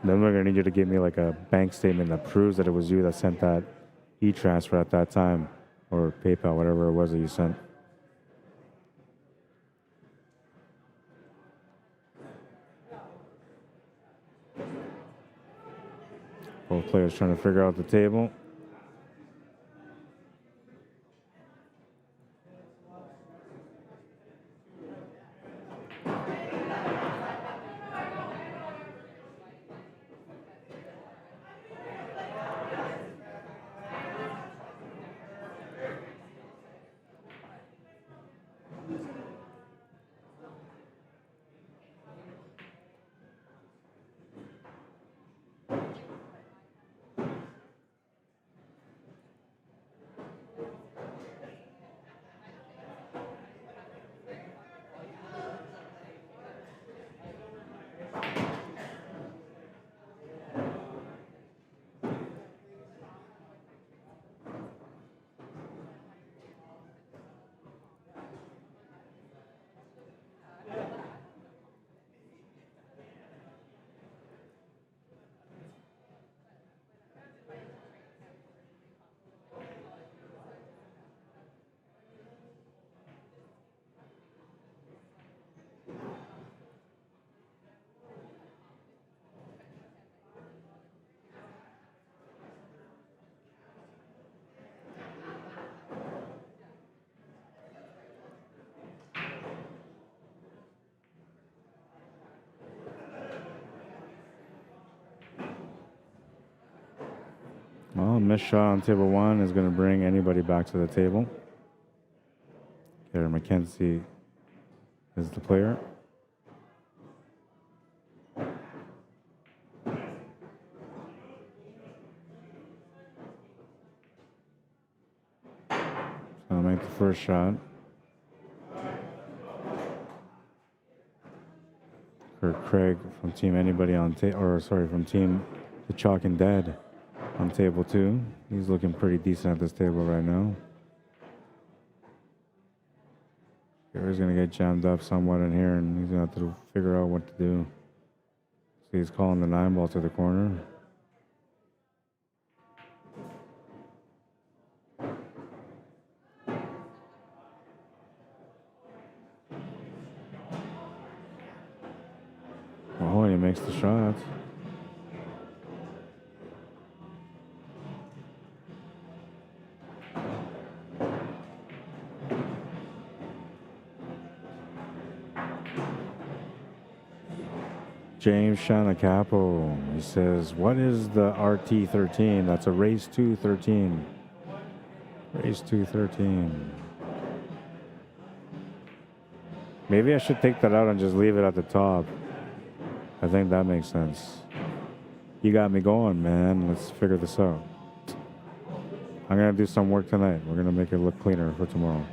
Then we're going to need you to give me like a bank statement that proves that it was you that sent that e-transfer at that time, or PayPal, whatever it was that you sent. Both players trying to figure out the table. Well, missed shot on table 1 is going to bring anybody back to the table. Kara McKenzie is the player. So I'll make the first shot. Kurt Craig from Team Anybody on from Team The Chalk and Dead on table 2. He's looking pretty decent at this table right now. Gary's gonna get jammed up somewhat in here, and he's gonna have to figure out what to do. So he's calling the 9 ball to the corner. Oh, and he makes the shot. James Shanacapo, he says, what is the RT13? That's a race 213. Race 213. Maybe I should take that out and just leave it at the top. I think that makes sense. You got me going, man. Let's figure this out. I'm going to do some work tonight. We're going to make it look cleaner for tomorrow.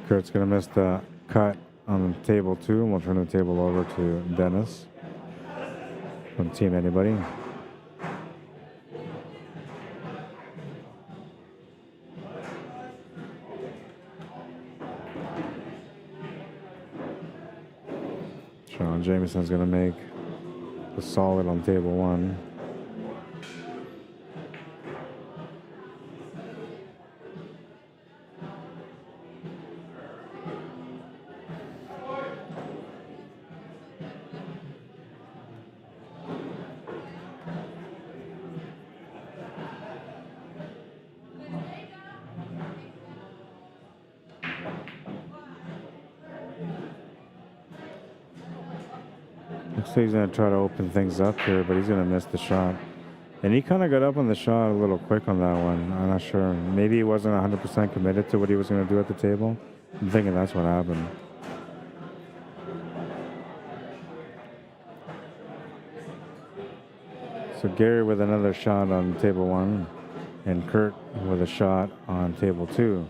Kurt's going to miss the cut on table 2, and we'll turn the table over to Dennis from Team Anybody. Sean Jameson's going to make the solid on table 1. Looks like he's going to try to open things up here, but he's going to miss the shot. And he kind of got up on the shot a little quick on that one. I'm not sure. Maybe he wasn't 100% committed to what he was going to do at the table. I'm thinking that's what happened. So Gary with another shot on table 1, and Kurt with a shot on table 2.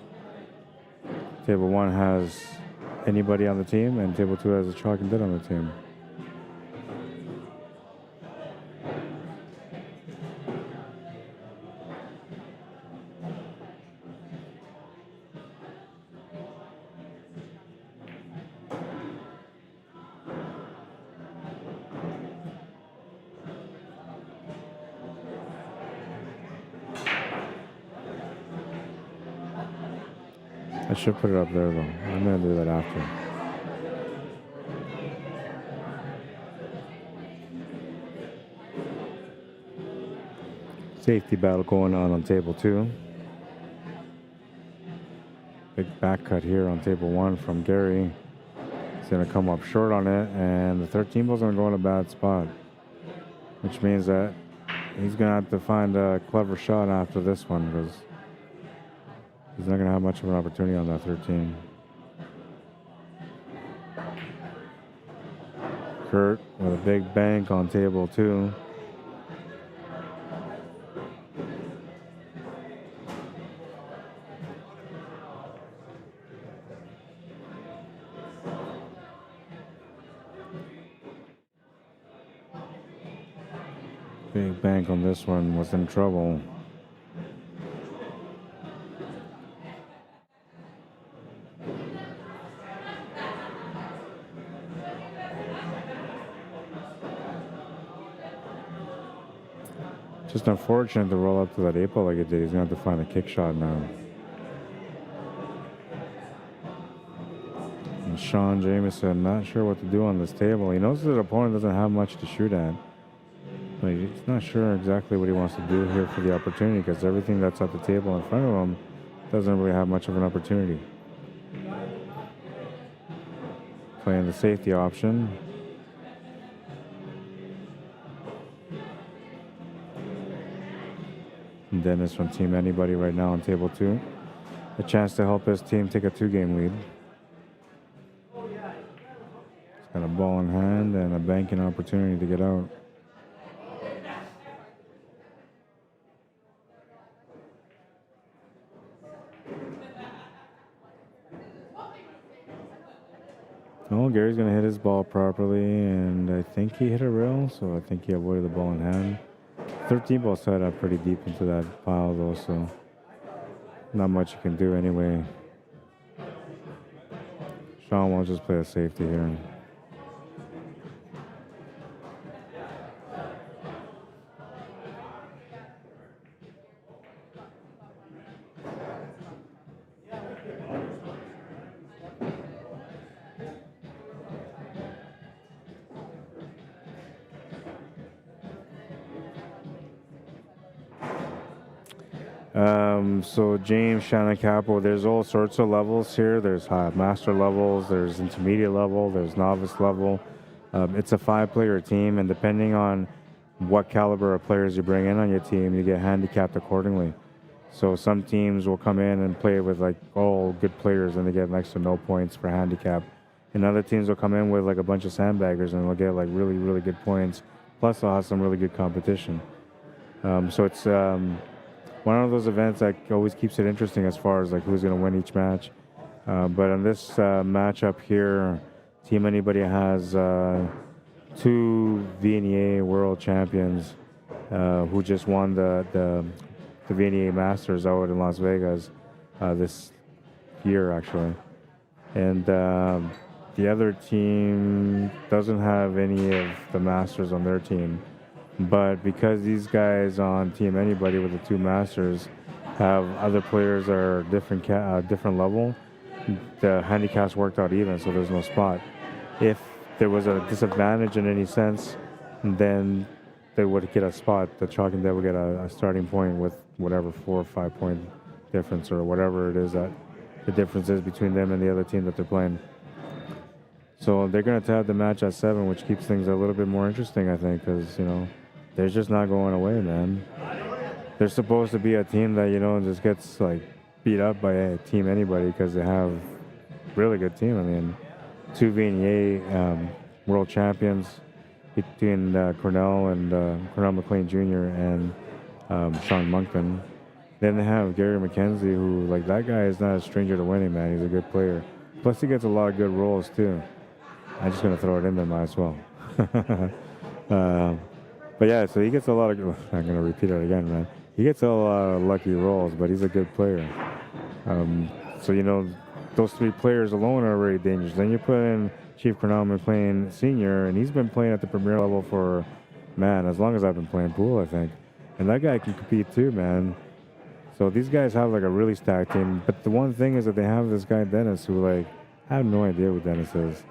Table 1 has Anybody on the team, and table 2 has a Chalk and Dead on the team. I should put it up there though. I'm going to do that after. Safety battle going on table 2. Big back cut here on table 1 from Gary. He's going to come up short on it, and the 13 ball's going to go in a bad spot, which means that he's going to have to find a clever shot after this one, because he's not going to have much of an opportunity on that 13. Kurt with a big bank on table 2. Big bank on this one was in trouble. Just unfortunate to roll up to that 8 ball like it did. He's going to have to find a kick shot now. And Sean Jameson, not sure what to do on this table. He knows that his opponent doesn't have much to shoot at, but he's not sure exactly what he wants to do here for the opportunity, because everything that's at the table in front of him doesn't really have much of an opportunity. Playing the safety option. And Dennis from Team Anybody right now on table 2. A chance to help his team take a 2-game lead. He's got a ball in hand and a banking opportunity to get out. Oh, Gary's going to hit his ball properly, and I think he hit a rail, so I think he avoided the ball in hand. 13 ball set up pretty deep into that pile, though, so not much you can do anyway. Sean will just play a safety here. So James, Shannon Capo, there's all sorts of levels here. There's master levels, there's intermediate level, there's novice level. It's a 5-player team, and depending on what caliber of players you bring in on your team, you get handicapped accordingly. So some teams will come in and play with like all good players, and they get next to no points for handicap. And other teams will come in with like a bunch of sandbaggers, and they'll get like really, really good points. Plus, they'll have some really good competition. So it's one of those events that always keeps it interesting as far as like who's going to win each match. But in this matchup here, Team Anybody has 2 VNEA world champions who just won the VNEA Masters out in Las Vegas this year, actually. And the other team doesn't have any of the Masters on their team. But because these guys on Team Anybody with the 2 Masters have other players that are different level, the handicaps worked out even, so there's no spot. If there was a disadvantage in any sense, then they would get a spot. The Chalk and Dead would get a starting point with whatever 4 or 5 point difference or whatever it is that the difference is between them and the other team that they're playing. So they're going to have the match at 7, which keeps things a little bit more interesting, I think, because, you know, they're just not going away, man. They're supposed to be a team that, you know, just gets, like, beat up by a Team Anybody because they have really good team. I mean, 2 VNEA world champions between Cornell McLean Jr. and Sean Monkman. Then they have Gary McKenzie, who, like, that guy is not a stranger to winning, man. He's a good player. Plus, he gets a lot of good rolls, too. I'm just going to throw it in there, might as well. But yeah, so he gets a lot of, I'm going to repeat it again, man. He gets a lot of lucky rolls, but he's a good player. So, you know, those 3 players alone are already dangerous. Then you put in Chief Cornell McLean Sr., and he's been playing at the premier level for, man, as long as I've been playing pool, I think. And that guy can compete too, man. So these guys have like a really stacked team. But the one thing is that they have this guy, Dennis, who, like, I have no idea who Dennis is.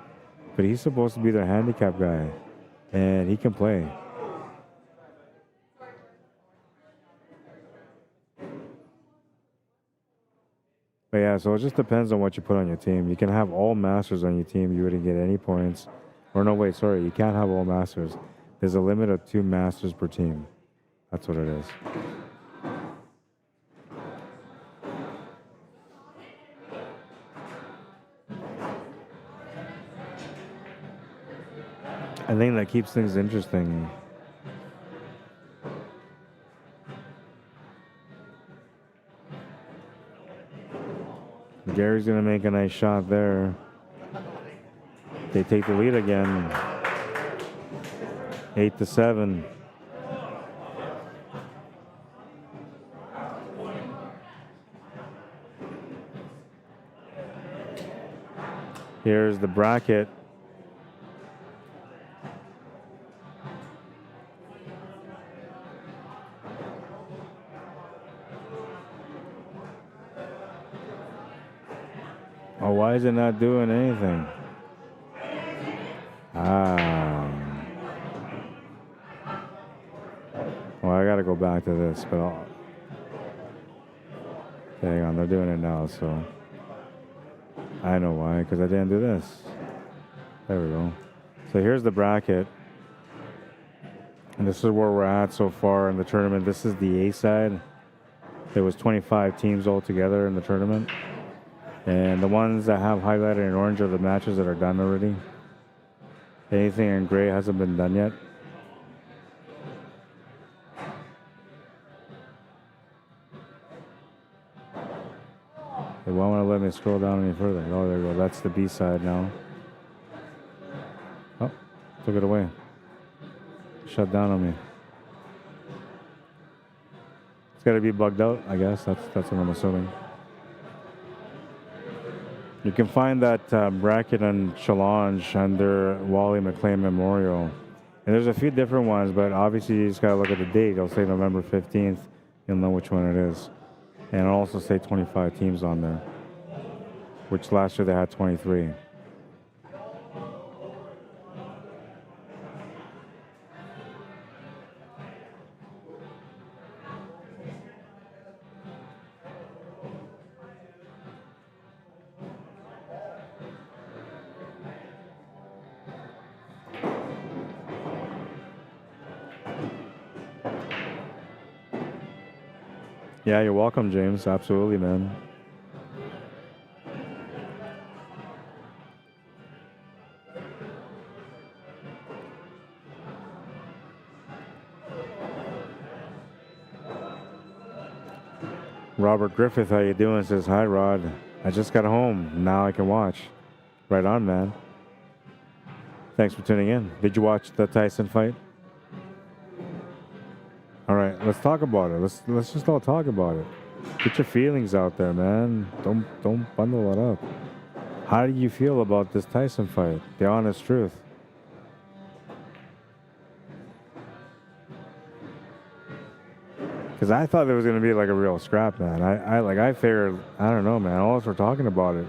But he's supposed to be their handicap guy. And he can play. But yeah, so it just depends on what you put on your team. You can have all Masters on your team. You wouldn't get any points. Or no, wait, sorry. You can't have all Masters. There's a limit of 2 Masters per team. That's what it is. I think that keeps things interesting. Gary's going to make a nice shot there. They take the lead again. 8-7. Here's the bracket. Oh, why is it not doing anything? Well, I gotta go back to this, but I'll... Hang on, they're doing it now, so... I know why, because I didn't do this. There we go. So here's the bracket. And this is where we're at so far in the tournament. This is the A side. There was 25 teams altogether in the tournament. And the ones that have highlighted in orange are the matches that are done already. Anything in gray hasn't been done yet. They won't want to let me scroll down any further. Oh, there we go. That's the B side now. Oh, took it away. Shut down on me. It's got to be bugged out, I guess. That's what I'm assuming. You can find that bracket on Challenge under Wally Mclean Memorial. And there's a few different ones, but obviously you just got to look at the date. It'll say November 15th. You'll know which one it is. And it'll also say 25 teams on there, which last year they had 23. Yeah, you're welcome, James. Absolutely, man. Robert Griffith, how you doing? Says, hi, Rod. I just got home. Now I can watch. Right on, man. Thanks for tuning in. Did you watch the Tyson fight? All right, let's talk about it. Let's just all talk about it. Get your feelings out there, man. Don't bundle it up. How do you feel about this Tyson fight? The honest truth. Because I thought there was going to be like a real scrap, man. I figured, I don't know, man. All of us were talking about it.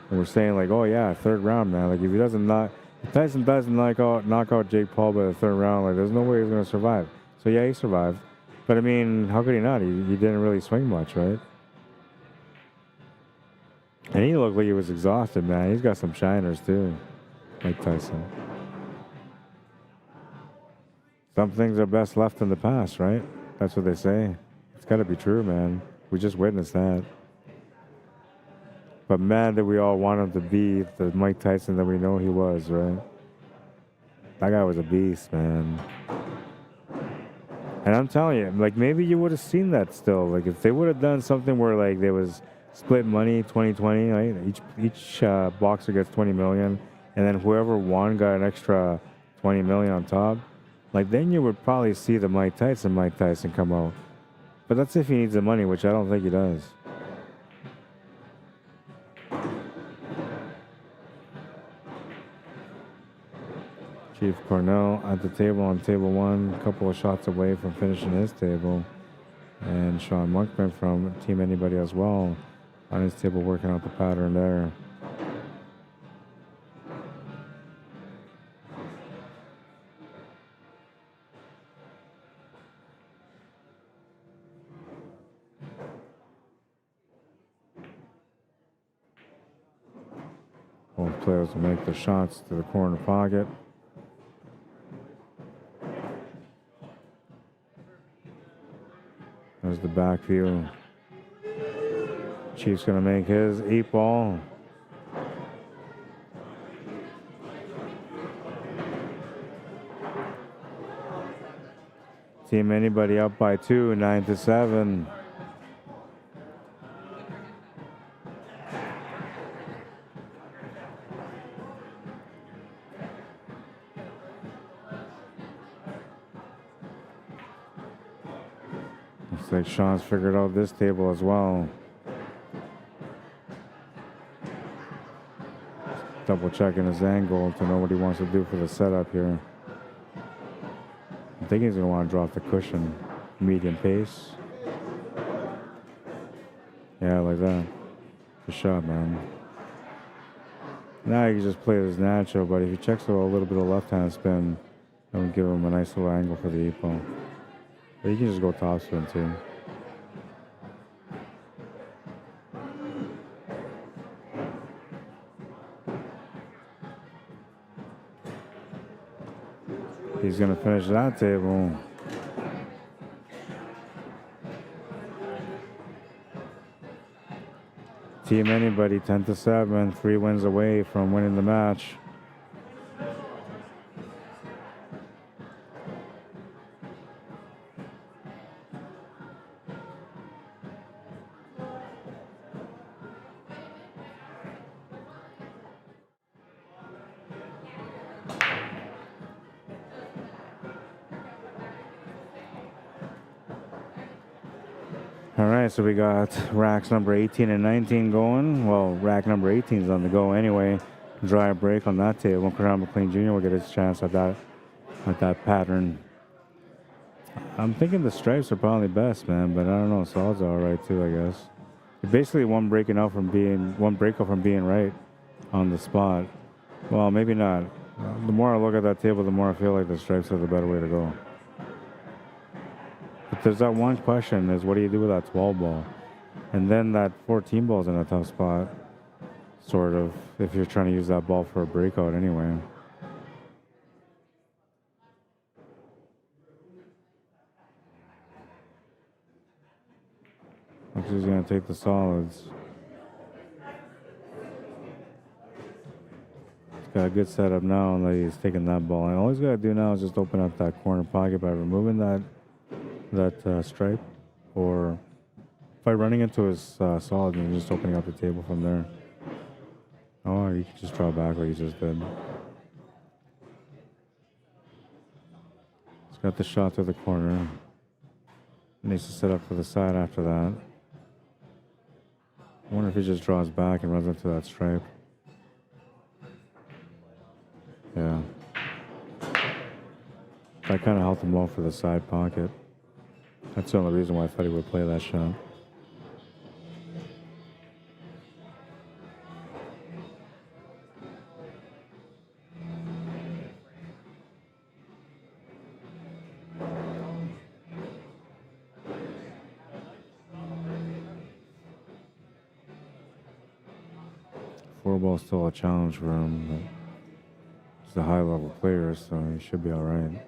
And we're saying like, oh yeah, third round, man. Like if Tyson doesn't knock out Jake Paul by the third round, like there's no way he's going to survive. So yeah, he survived. But I mean, how could he not? He didn't really swing much, right? And he looked like he was exhausted, man. He's got some shiners too, like Tyson. Some things are best left in the past, right? That's what they say. It's got to be true, man. We just witnessed that. But man, did we all want him to be the Mike Tyson that we know he was, right? That guy was a beast, man. And I'm telling you, like maybe you would have seen that still. Like if they would have done something where like there was split money, 20-20, right? Each boxer gets 20 million, and then whoever won got an extra 20 million on top. Like then you would probably see the Mike Tyson come out. But that's if he needs the money, which I don't think he does. Chief Cornell at the table on table one, a couple of shots away from finishing his table. And Sean Monkman from Team Anybody as well on his table working out the pattern there. Both players will make the shots to the corner pocket. There's the back view. Chief's gonna make his 8-ball. Team Anybody up by 2, 9-7. Looks like Sean's figured out this table as well. Double checking his angle to know what he wants to do for the setup here. I think he's going to want to drop the cushion. Medium pace. Yeah, like that. Good shot, man. Now he can just play this natural, but if he checks a little bit of left-hand spin, that would give him a nice little angle for the 8-ball. But you can just go topspin too. He's going to finish that table. Team Anybody 10-7, 3 wins away from winning the match. All right, so we got racks number 18 and 19 going. Well, rack number 18 is on the go anyway. Dry break on that table. Wally Mclean Jr. will get his chance at that pattern. I'm thinking the stripes are probably best, man, but I don't know. Solids are all right too, I guess. Basically, one breakout from being right on the spot. Well, maybe not. The more I look at that table, the more I feel like the stripes are the better way to go. But there's that one question is, what do you do with that 12 ball? And then that 14 ball's in a tough spot, sort of, if you're trying to use that ball for a breakout anyway. Looks like he's going to take the solids. He's got a good setup now that he's taking that ball. And all he's got to do now is just open up that corner pocket by removing that stripe, or by running into his solids and just opening up the table from there. Oh, you can just draw back like he just did. He's got the shot to the corner. Needs to set up for the side after that. I wonder if he just draws back and runs into that stripe. Yeah. That kind of helped him out for the side pocket. That's the only reason why I thought he would play that shot. Four ball's still a challenge for him, but he's a high-level player, so he should be all right.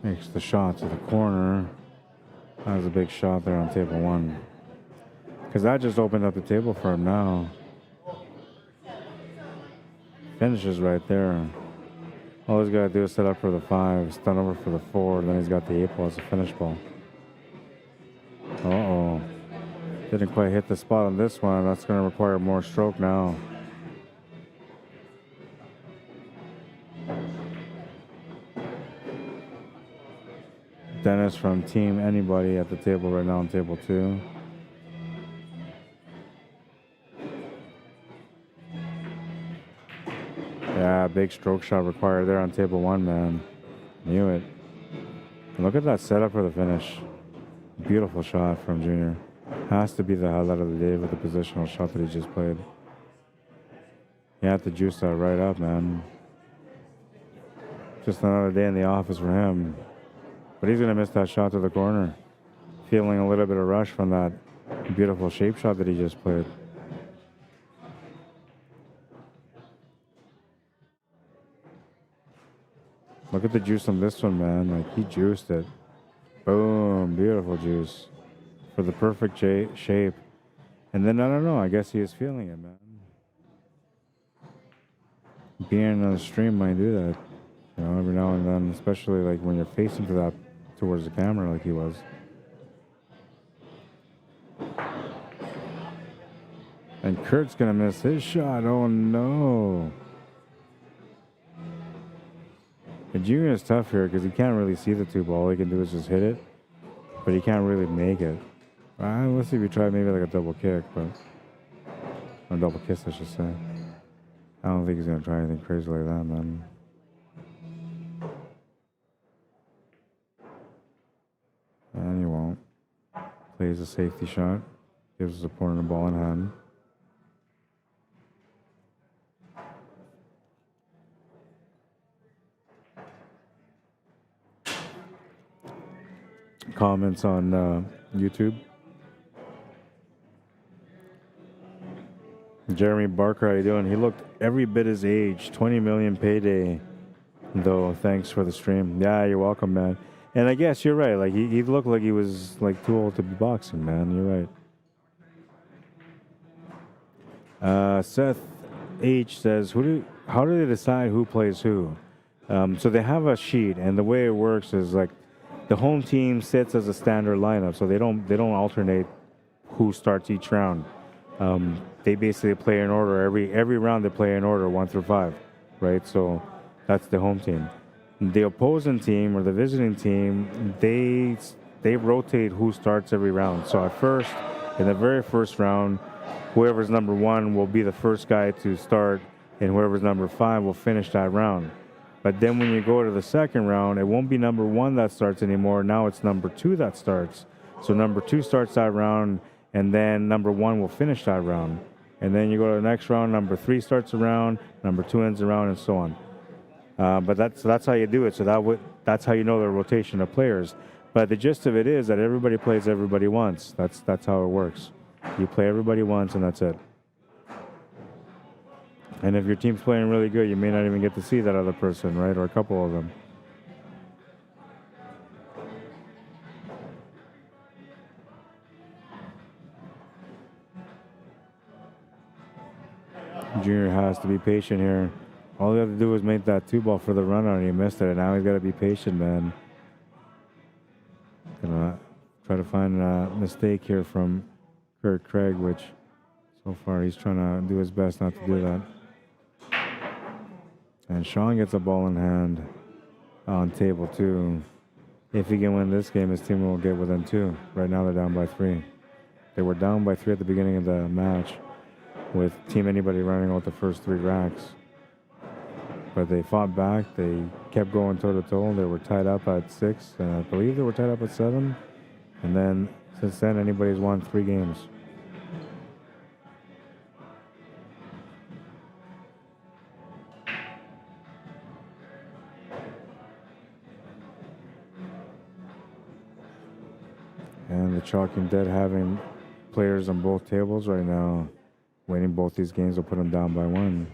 Makes the shot to the corner. That was a big shot there on table one. Because that just opened up the table for him now. Finishes right there. All he's got to do is set up for the 5, stun over for the 4, then he's got the 8 ball as a finish ball. Uh-oh. Didn't quite hit the spot on this one. That's going to require more stroke now. Dennis from Team Anybody at the table right now on table 2. Yeah, big stroke shot required there on table 1, man. Knew it. And look at that setup for the finish. Beautiful shot from Junior. Has to be the highlight of the day with the positional shot that he just played. He had to juice that right up, man. Just another day in the office for him. But he's going to miss that shot to the corner. Feeling a little bit of rush from that beautiful shape shot that he just played. Look at the juice on this one, man. Like, he juiced it. Boom. Beautiful juice. For the perfect shape. And then, I don't know, I guess he is feeling it, man. Being on the stream might do that. You know, every now and then, especially like when you're facing to that towards the camera like he was. And Kurt's gonna miss his shot. Oh no. And Junior is tough here because he can't really see the 2 ball. All he can do is just hit it, but he can't really make it. Let's see if we try maybe like a double kick, but or a double kiss, I should say. I don't think he's gonna try anything crazy like that, man. And he won't. Plays a safety shot. Gives his opponent a ball in hand. Comments on YouTube. Jeremy Barker, how you doing? He looked every bit his age. 20 million payday, though. Thanks for the stream. Yeah, you're welcome, man. And I guess you're right. Like he looked like he was like too old to be boxing, man. You're right. Seth H says, how do they decide who plays who? So they have a sheet, and the way it works is like the home team sits as a standard lineup, so they don't alternate who starts each round. They basically play in order. Every round they play in order 1 through 5, right? So that's the home team. The opposing team or the visiting team, they rotate who starts every round. So at first, in the very first round, whoever's number 1 will be the first guy to start, and whoever's number 5 will finish that round. But then when you go to the second round, it won't be number 1 that starts anymore. Now it's number 2 that starts. So number 2 starts that round, and then number 1 will finish that round. And then you go to the next round, number 3 starts a round, number 2 ends the round, and so on. But that's how you do it. So that's how you know the rotation of players. But the gist of it is that everybody plays everybody once. That's how it works. You play everybody once, and that's it. And if your team's playing really good, you may not even get to see that other person, right? Or a couple of them. Junior has to be patient here. All he had to do was make that 2-ball for the run out, and he missed it. And now he's got to be patient, man. Gonna try to find a mistake here from Kurt Craig, which so far he's trying to do his best not to do that. And Sean gets a ball in hand on table 2. If he can win this game, his team will get within 2. Right now they're down by 3. They were down by 3 at the beginning of the match with Team Anybody running out the first 3 racks. But they fought back. They kept going toe-to-toe. They were tied up at 6. And I believe they were tied up at 7. And then since then, Anybody's won 3 games. And the Chalking Dead having players on both tables right now. Winning both these games will put them down by 1.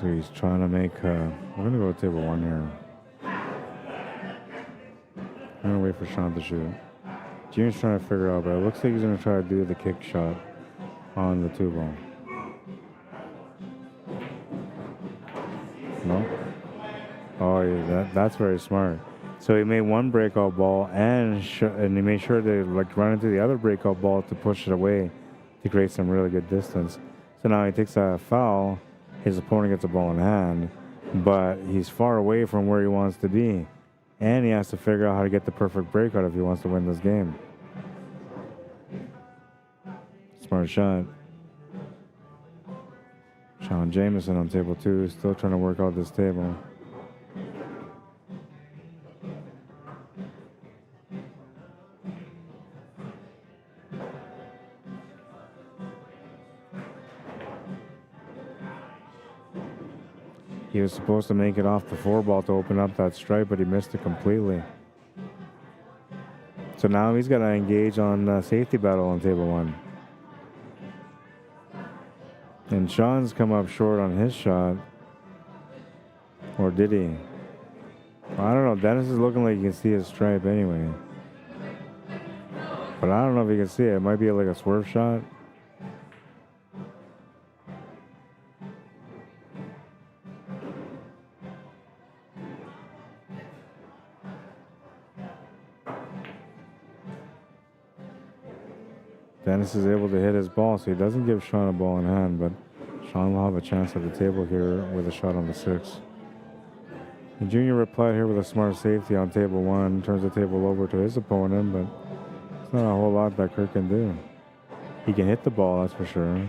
So he's trying to make, we're going to go to table 1 here. I'm going to wait for Sean to shoot. Junior's trying to figure out, but it looks like he's going to try to do the kick shot on the 2-ball. No? Oh, yeah, that's very smart. So he made 1 breakout ball, and he made sure to like run into the other breakout ball to push it away to create some really good distance. So now he takes a foul. His opponent gets a ball in hand, but he's far away from where he wants to be. And he has to figure out how to get the perfect breakout if he wants to win this game. Smart shot. Sean Jameson on table 2, still trying to work out this table. He was supposed to make it off the 4-ball to open up that stripe, but he missed it completely. So now he's got to engage on safety battle on table 1. And Sean's come up short on his shot. Or did he? I don't know. Dennis is looking like you can see his stripe anyway. But I don't know if you can see it. It might be like a swerve shot. Dennis is able to hit his ball, so he doesn't give Sean a ball in hand, but Sean will have a chance at the table here with a shot on the 6. And Junior replied here with a smart safety on table 1, turns the table over to his opponent, but it's not a whole lot that Kirk can do. He can hit the ball, that's for sure.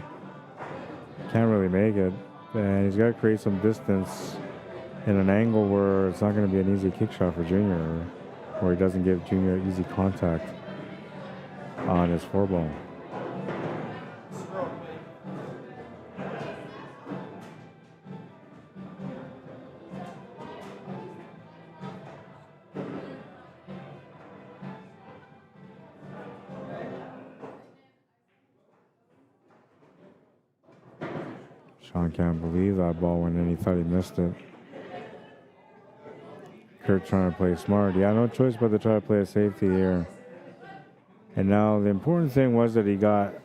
Can't really make it, and he's got to create some distance in an angle where it's not going to be an easy kick shot for Junior, or he doesn't give Junior easy contact on his 4-ball. Sean can't believe that ball went in. He thought he missed it. Kurt trying to play smart. Yeah, no choice but to try to play a safety here. And now the important thing was that he got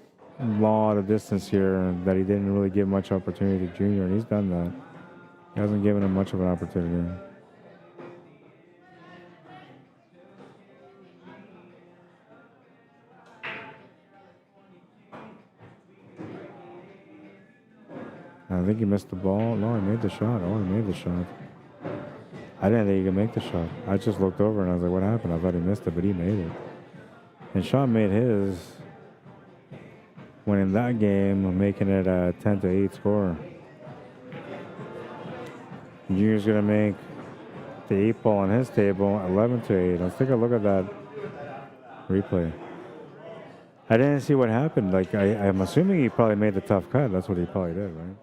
a lot of distance here and that he didn't really give much opportunity to Junior, and he's done that. He hasn't given him much of an opportunity. I think he missed the ball. No, he made the shot. Oh, he made the shot. I didn't think he could make the shot. I just looked over and I was like, what happened? I thought he missed it, but he made it. And Sean made his, winning that game, making it a 10-8 score. Junior's going to make the 8 ball on his table 11-8. Let's take a look at that replay. I didn't see what happened. Like, I'm assuming he probably made the tough cut. That's what he probably did, right?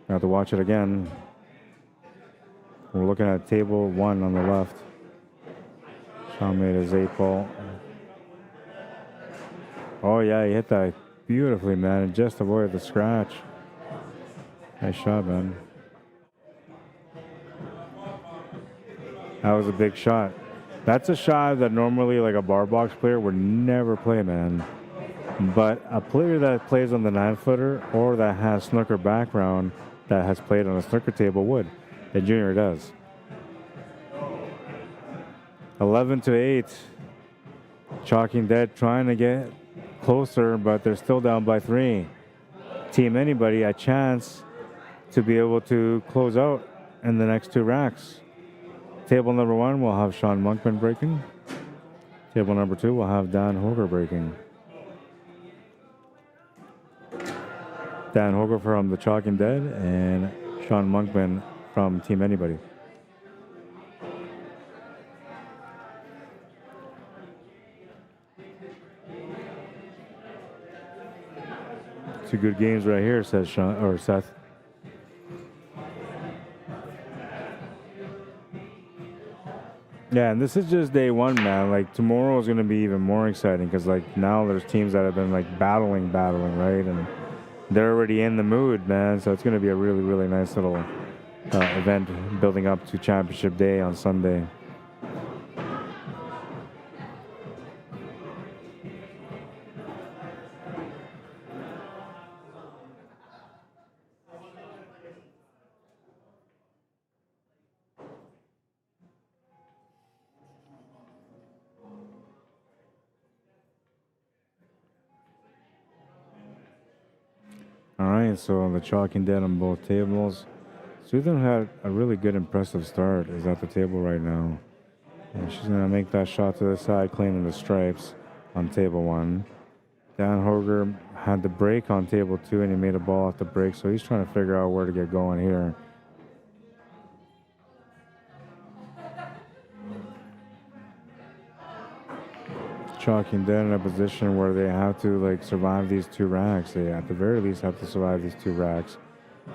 I have to watch it again. We're looking at table 1 on the left. Sean made his 8 ball. Oh, yeah, he hit that beautifully, man, and just avoided the scratch. Nice shot, man. That was a big shot. That's a shot that normally, like, a bar box player would never play, man. But a player that plays on the 9-footer or that has snooker background that has played on a snooker table would. And Junior does. 11-8. Chalking Dead trying to get closer, but they're still down by 3. Team Anybody a chance to be able to close out in the next 2 racks. Table number 1 will have Sean Monkman breaking. Table number 2 will have Dan Hoger breaking. Dan Hoger from the Chalking Dead and Sean Monkman from Team Anybody. 2 good games right here, says Sean or Seth. Yeah, and this is just day 1, man. Like, tomorrow is going to be even more exciting because, like, now there's teams that have been, like, battling, right? And they're already in the mood, man. So it's going to be a really, really nice little event building up to Championship Day on Sunday. All right, so the Chalking Dead on both tables. Susan had a really good, impressive start. Is at the table right now. And she's going to make that shot to the side, claiming the stripes on table 1. Dan Hoger had the break on table 2, and he made a ball off the break, so he's trying to figure out where to get going here. Chalking Dead in a position where they have to, like, survive these 2 racks. They at the very least have to survive these 2 racks.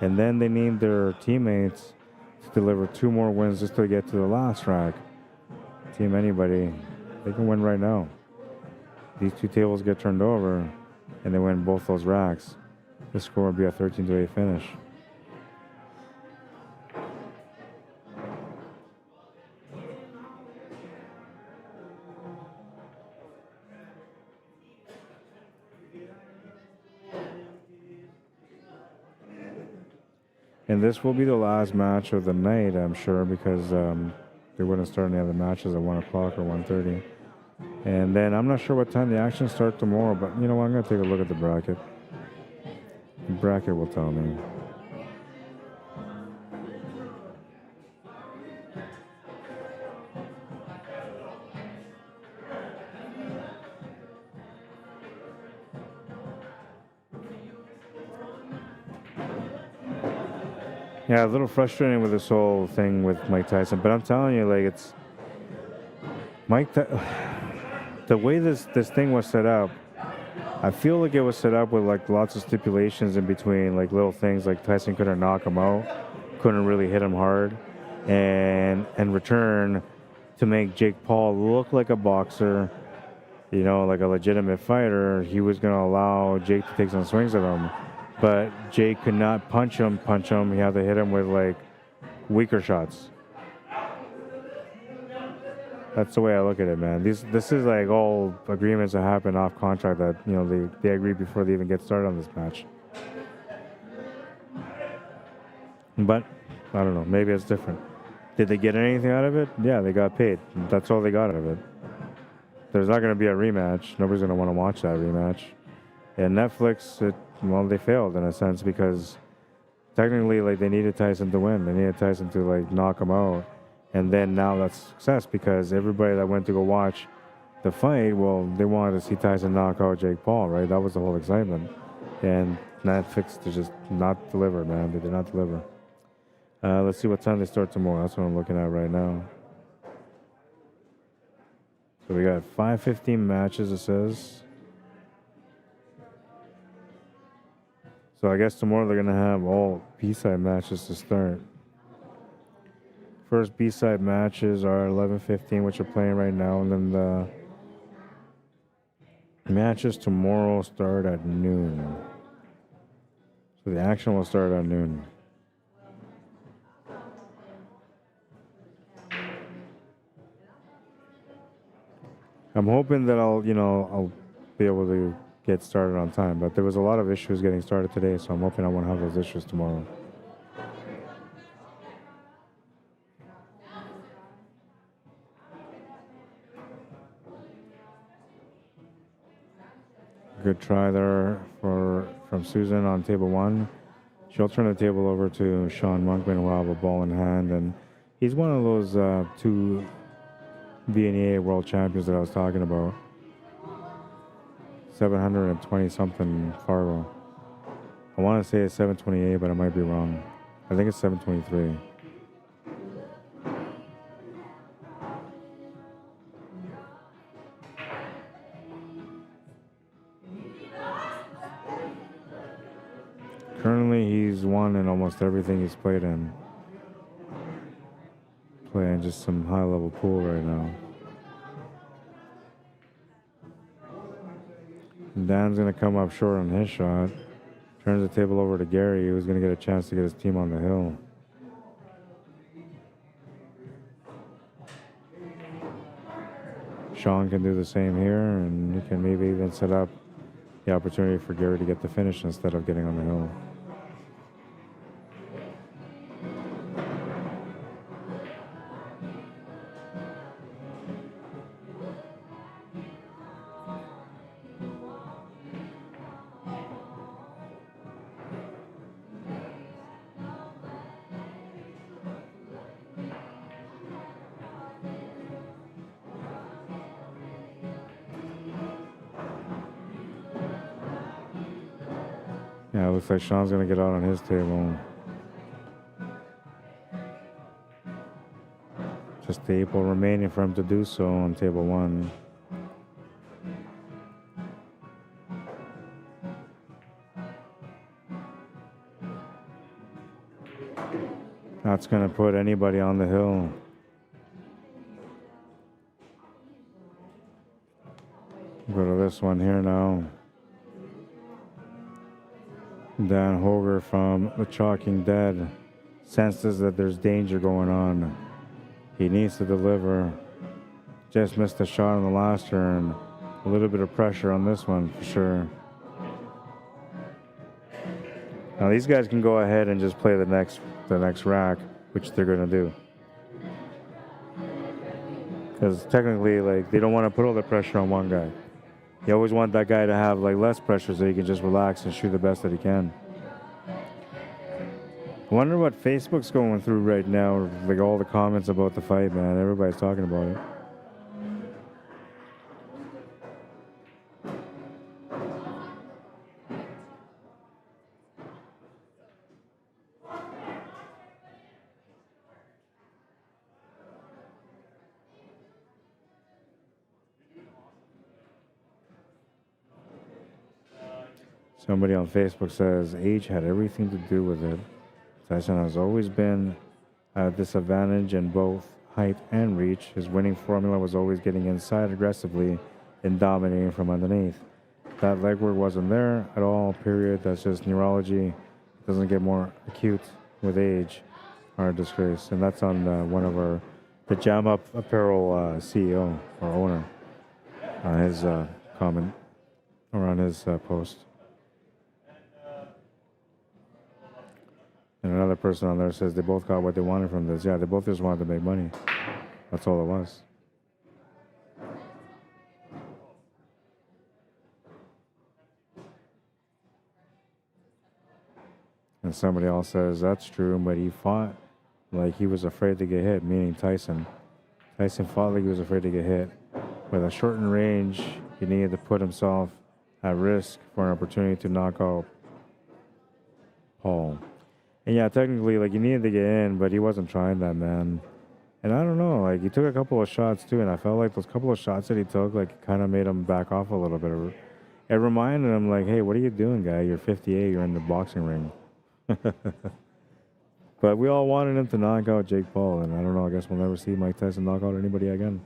And then they need their teammates to deliver 2 more wins just to get to the last rack. Team Anybody, they can win right now. These 2 tables get turned over and they win both those racks. This score would be a 13-8 finish. And this will be the last match of the night, I'm sure, because they wouldn't start any other matches at 1 o'clock or 1:30. And then I'm not sure what time the action starts tomorrow, but you know what? I'm going to take a look at the bracket. The bracket will tell me. Yeah, a little frustrating with this whole thing with Mike Tyson, but I'm telling you, like, it's the way this thing was set up. I feel like it was set up with, like, lots of stipulations in between, like little things like Tyson couldn't knock him out, couldn't really hit him hard, and in return to make Jake Paul look like a boxer, you know, like a legitimate fighter, he was going to allow Jake to take some swings at him. But Jake could not punch him. He had to hit him with, like, weaker shots. That's the way I look at it, man. This is like all agreements that happen off contract that, you know, they agree before they even get started on this match. But I don't know, maybe it's different. Did they get anything out of it? Yeah, they got paid. That's all they got out of it. There's not going to be a rematch. Nobody's going to want to watch that rematch. And Netflix, well, they failed in a sense because technically, like, they needed Tyson to win. They needed Tyson to, like, knock him out. And then now that's success because everybody that went to go watch the fight, well, they wanted to see Tyson knock out Jake Paul, right? That was the whole excitement. And Netflix to just not deliver, man. They did not deliver. Let's see what time they start tomorrow. That's what I'm looking at right now. So we got 5:15 matches, it says. So I guess tomorrow they're going to have all B-side matches to start. First B-side matches are 11:15, which are playing right now. And then the matches tomorrow start at noon. So the action will start at noon. I'm hoping that I'll be able to get started on time. But there was a lot of issues getting started today, so I'm hoping I won't have those issues tomorrow. Good try there from Susan on table one. She'll turn the table over to Sean Monkman, who will have a ball in hand, and he's one of those two VNEA world champions that I was talking about. 720 something Fargo. I want to say it's 728, but I might be wrong. I think it's 723. Currently, he's won in almost everything he's played in. Playing just some high-level pool right now. Dan's going to come up short on his shot. Turns the table over to Gary, who's going to get a chance to get his team on the hill. Sean can do the same here, and he can maybe even set up the opportunity for Gary to get the finish instead of getting on the hill. Yeah, it looks like Sean's going to get out on his table. Just the April remaining for him to do so on table one. That's going to put anybody on the hill. Go to this one here now. Dan Hoger from the Chalking Dead senses that there's danger going on. He needs to deliver. Just missed a shot on the last turn. A little bit of pressure on this one for sure. Now these guys can go ahead and just play the next rack, which they're going to do. Because technically, like, they don't want to put all the pressure on one guy. You always want that guy to have like less pressure so he can just relax and shoot the best that he can. I wonder what Facebook's going through right now, like all the comments about the fight, man. Everybody's talking about it. Somebody on Facebook says age had everything to do with it. Tyson has always been at a disadvantage in both height and reach. His winning formula was always getting inside aggressively and dominating from underneath. That legwork wasn't there at all, period. That's just neurology. It doesn't get more acute with age. Our disgrace. And that's on one of our Pajama Apparel CEO or owner on his comment or on his post. And another person on there says they both got what they wanted from this. Yeah, they both just wanted to make money. That's all it was. And somebody else says that's true, but he fought like he was afraid to get hit, meaning Tyson. Tyson fought like he was afraid to get hit. With a shortened range, he needed to put himself at risk for an opportunity to knock out Paul. And yeah, technically, like, he needed to get in, but he wasn't trying that, man. And I don't know, like, he took a couple of shots too, and I felt like those couple of shots that he took, like, kind of made him back off a little bit. It reminded him, like, hey, what are you doing, guy? You're 58, you're in the boxing ring. But we all wanted him to knock out Jake Paul, and I don't know, I guess we'll never see Mike Tyson knock out anybody again.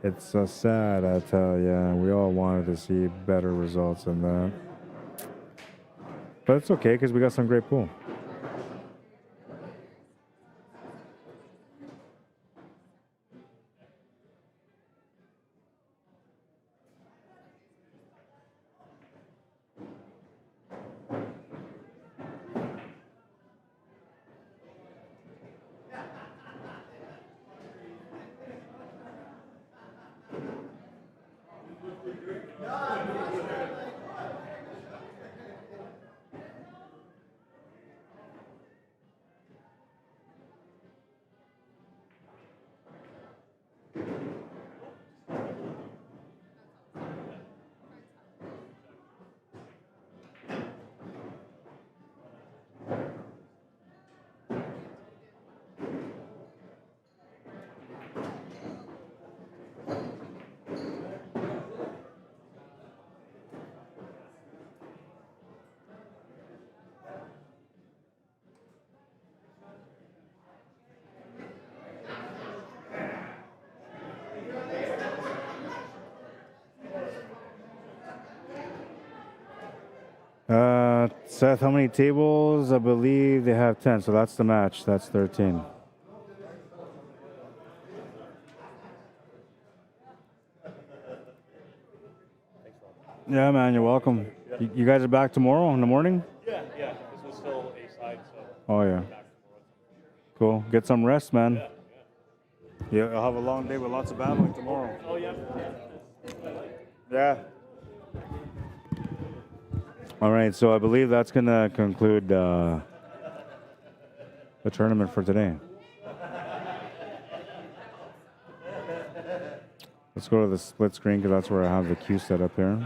It's so sad, I tell ya. We all wanted to see better results than that. But it's okay, because we got some great pool. Seth, how many tables? I believe they have 10, so that's the match. That's 13. Yeah, man, you're welcome. You guys are back tomorrow in the morning? Yeah. This was still a side, so. Oh, yeah. Cool. Get some rest, man. Yeah, I'll have a long day with lots of battling tomorrow. Oh, yeah. Yeah. All right, so I believe that's going to conclude the tournament for today. Let's go to the split screen because that's where I have the queue set up here.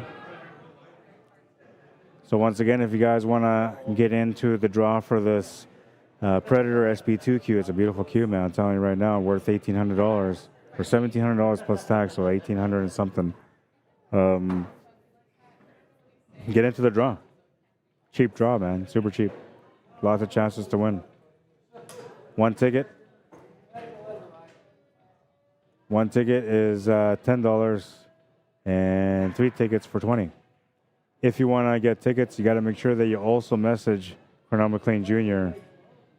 So once again, if you guys want to get into the draw for this Predator SP2 queue, it's a beautiful queue, man. I'm telling you right now, worth $1,800 or $1,700 plus tax, so $1,800 and something. Get into the draw. Cheap draw, man. Super cheap. Lots of chances to win. One ticket. One ticket is $10 and 3 tickets for $20. If you want to get tickets, you got to make sure that you also message Cornell McLean Jr.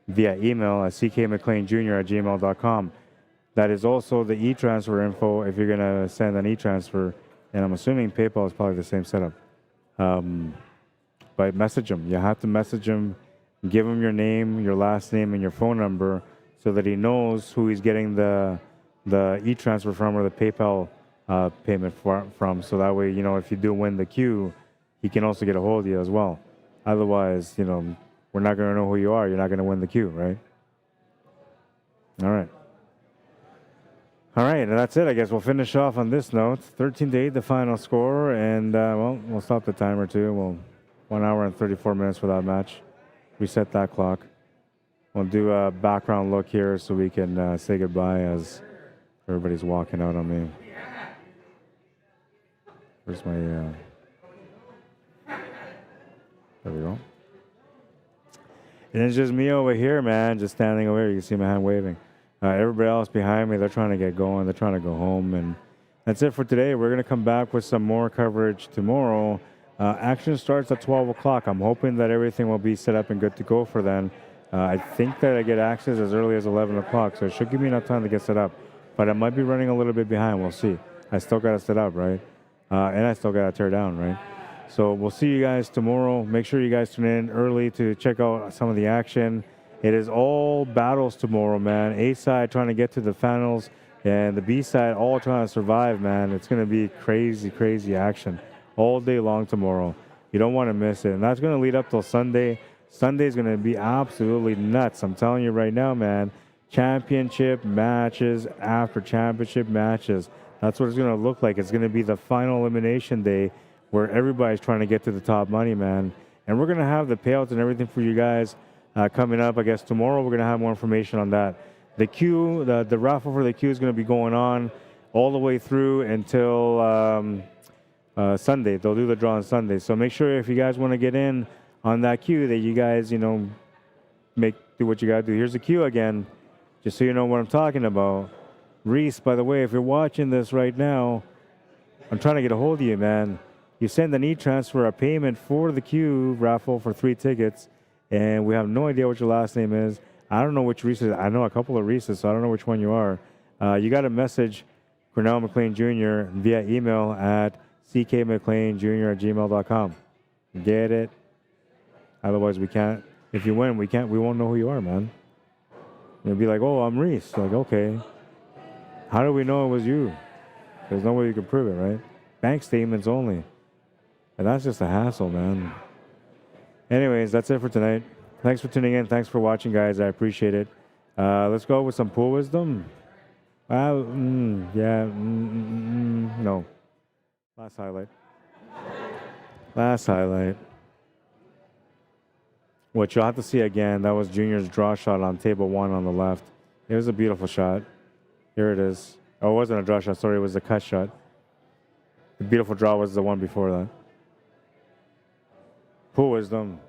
via email at ckmcleanjr@gmail.com. That is also the e-transfer info if you're going to send an e-transfer. And I'm assuming PayPal is probably the same setup. But message him. You have to message him, give him your name, your last name, and your phone number so that he knows who he's getting the e-transfer from or the PayPal payment from. So that way, you know, if you do win the queue, he can also get a hold of you as well. Otherwise, you know, we're not going to know who you are. You're not going to win the queue, right? All right. All right, and that's it. I guess we'll finish off on this note. 13-8, the final score, and well, we'll stop the timer too. We'll 1 hour and 34 minutes for that match. Reset that clock. We'll do a background look here so we can say goodbye as everybody's walking out on me. Where's my? There we go. And it's just me over here, man, just standing over here. You can see my hand waving. Everybody else behind me, they're trying to get going. They're trying to go home. And that's it for today. We're going to come back with some more coverage tomorrow. Action starts at 12 o'clock. I'm hoping that everything will be set up and good to go for then. I think that I get access as early as 11 o'clock, so it should give me enough time to get set up. But I might be running a little bit behind. We'll see. I still got to set up, right? And I still got to tear down, right? So we'll see you guys tomorrow. Make sure you guys tune in early to check out some of the action. It is all battles tomorrow, man. A side trying to get to the finals, and the B side all trying to survive, man. It's going to be crazy, crazy action all day long tomorrow. You don't want to miss it. And that's going to lead up till Sunday. Sunday is going to be absolutely nuts. I'm telling you right now, man. Championship matches after championship matches. That's what it's going to look like. It's going to be the final elimination day where everybody's trying to get to the top money, man. And we're going to have the payouts and everything for you guys coming up. I guess tomorrow we're going to have more information on that. The queue, the raffle for the queue is going to be going on all the way through until Sunday. They'll do the draw on Sunday. So make sure if you guys want to get in on that queue that you guys, you know, do what you got to do. Here's the queue again, just so you know what I'm talking about. Reese, by the way, if you're watching this right now, I'm trying to get a hold of you, man. You send an e-transfer, a payment for the queue raffle for 3 tickets, and we have no idea what your last name is. I don't know which Reese is. I know a couple of Reeses, so I don't know which one you are. You got to message Cornell McLean Jr. via email at ckmcleanjr@gmail.com. Get it? Otherwise, we can't. If you win, we won't know who you are, man. You'll be like, oh, I'm Reese. Like, okay. How do we know it was you? There's no way you can prove it, right? Bank statements only. And that's just a hassle, man. Anyways, that's it for tonight. Thanks for tuning in. Thanks for watching, guys. I appreciate it. Let's go with some pool wisdom. No. Last highlight. Last highlight. What you'll have to see again, that was Junior's draw shot on table 1 on the left. It was a beautiful shot. Here it is. Oh, it wasn't a draw shot. Sorry, it was a cut shot. The beautiful draw was the one before that. Pool wisdom.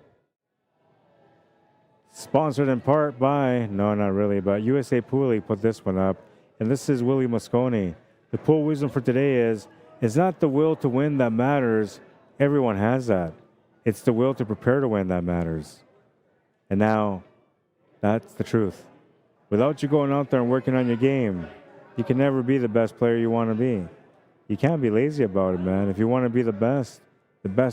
Sponsored in part by, no, not really, but USA Poolie put this one up. And this is Willie Mosconi. The pool wisdom for today is, it's not the will to win that matters. Everyone has that. It's the will to prepare to win that matters. And now, that's the truth. Without you going out there and working on your game, you can never be the best player you want to be. You can't be lazy about it, man. If you want to be the best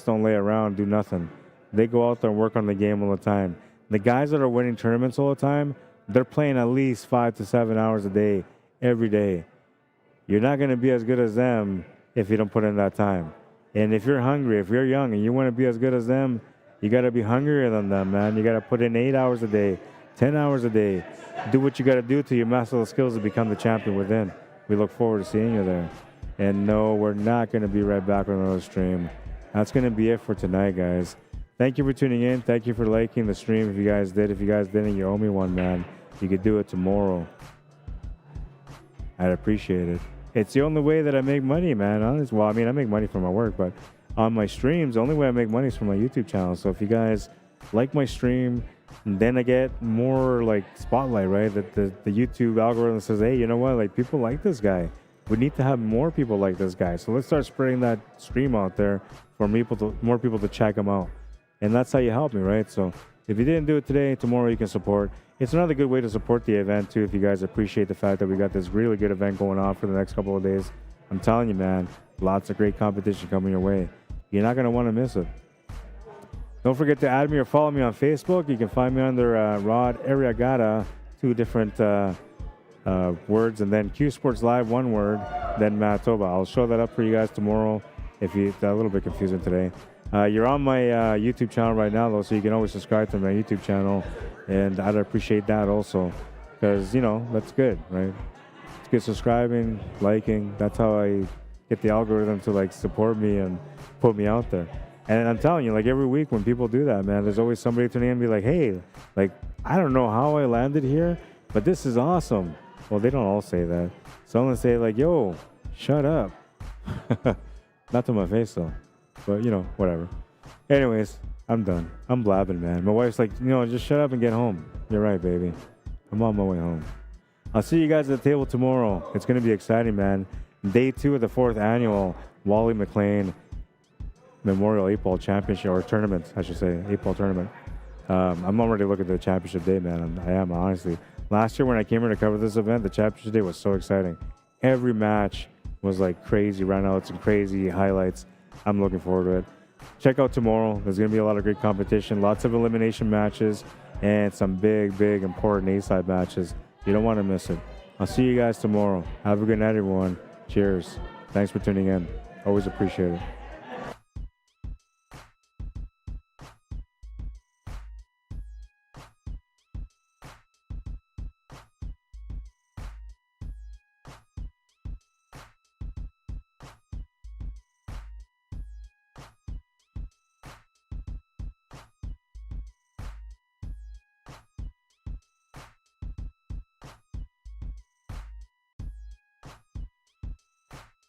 don't lay around, do nothing. They go out there and work on the game all the time. The guys that are winning tournaments all the time, they're playing at least 5 to 7 hours a day, every day. You're not going to be as good as them if you don't put in that time. And if you're hungry, if you're young and you want to be as good as them, you got to be hungrier than them, man. You got to put in 8 hours a day, 10 hours a day. Do what you got to do till you master the skills to become the champion within. We look forward to seeing you there. And no, we're not going to be right back on another stream. That's going to be it for tonight, guys. Thank you for tuning in. Thank you for liking the stream if you guys did. If you guys didn't, you owe me one, man. You could do it tomorrow. I'd appreciate it. It's the only way that I make money, man. Honestly, well, I mean, I make money from my work, but on my streams, the only way I make money is from my YouTube channel. So if you guys like my stream, then I get more like spotlight, right? That the YouTube algorithm says, hey, you know what? Like, people like this guy. We need to have more people like this guy. So let's start spreading that stream out there for more people to check him out. And that's how you help me, right? So if you didn't do it today, tomorrow you can support. It's another good way to support the event, too, if you guys appreciate the fact that we got this really good event going on for the next couple of days. I'm telling you, man, lots of great competition coming your way. You're not going to want to miss it. Don't forget to add me or follow me on Facebook. You can find me under Rod Arriagada, 2 different words, and then CUESPORTS Live, 1 word, then Manitoba. I'll show that up for you guys tomorrow if it's a little bit confusing today. You're on my YouTube channel right now, though, so you can always subscribe to my YouTube channel, and I'd appreciate that also because, you know, that's good, right? It's good subscribing, liking. That's how I get the algorithm to, like, support me and put me out there. And I'm telling you, like, every week when people do that, man, there's always somebody tuning in and be like, hey, like, I don't know how I landed here, but this is awesome. Well, they don't all say that. Some say, like, yo, shut up. Not to my face, though. But, you know, whatever. Anyways, I'm done. I'm blabbing, man. My wife's like, you know, just shut up and get home. You're right, baby. I'm on my way home. I'll see you guys at the table tomorrow. It's going to be exciting, man. Day 2 of the 4th annual Wally Mclean Memorial 8-Ball Championship, or tournament, I should say, 8-Ball tournament. I'm already looking at the championship day, man. I am, honestly. Last year when I came here to cover this event, the championship day was so exciting. Every match was like crazy runouts and crazy highlights. I'm looking forward to it. Check out tomorrow. There's going to be a lot of great competition, lots of elimination matches, and some big, big, important A-side matches. You don't want to miss it. I'll see you guys tomorrow. Have a good night, everyone. Cheers. Thanks for tuning in. Always appreciate it.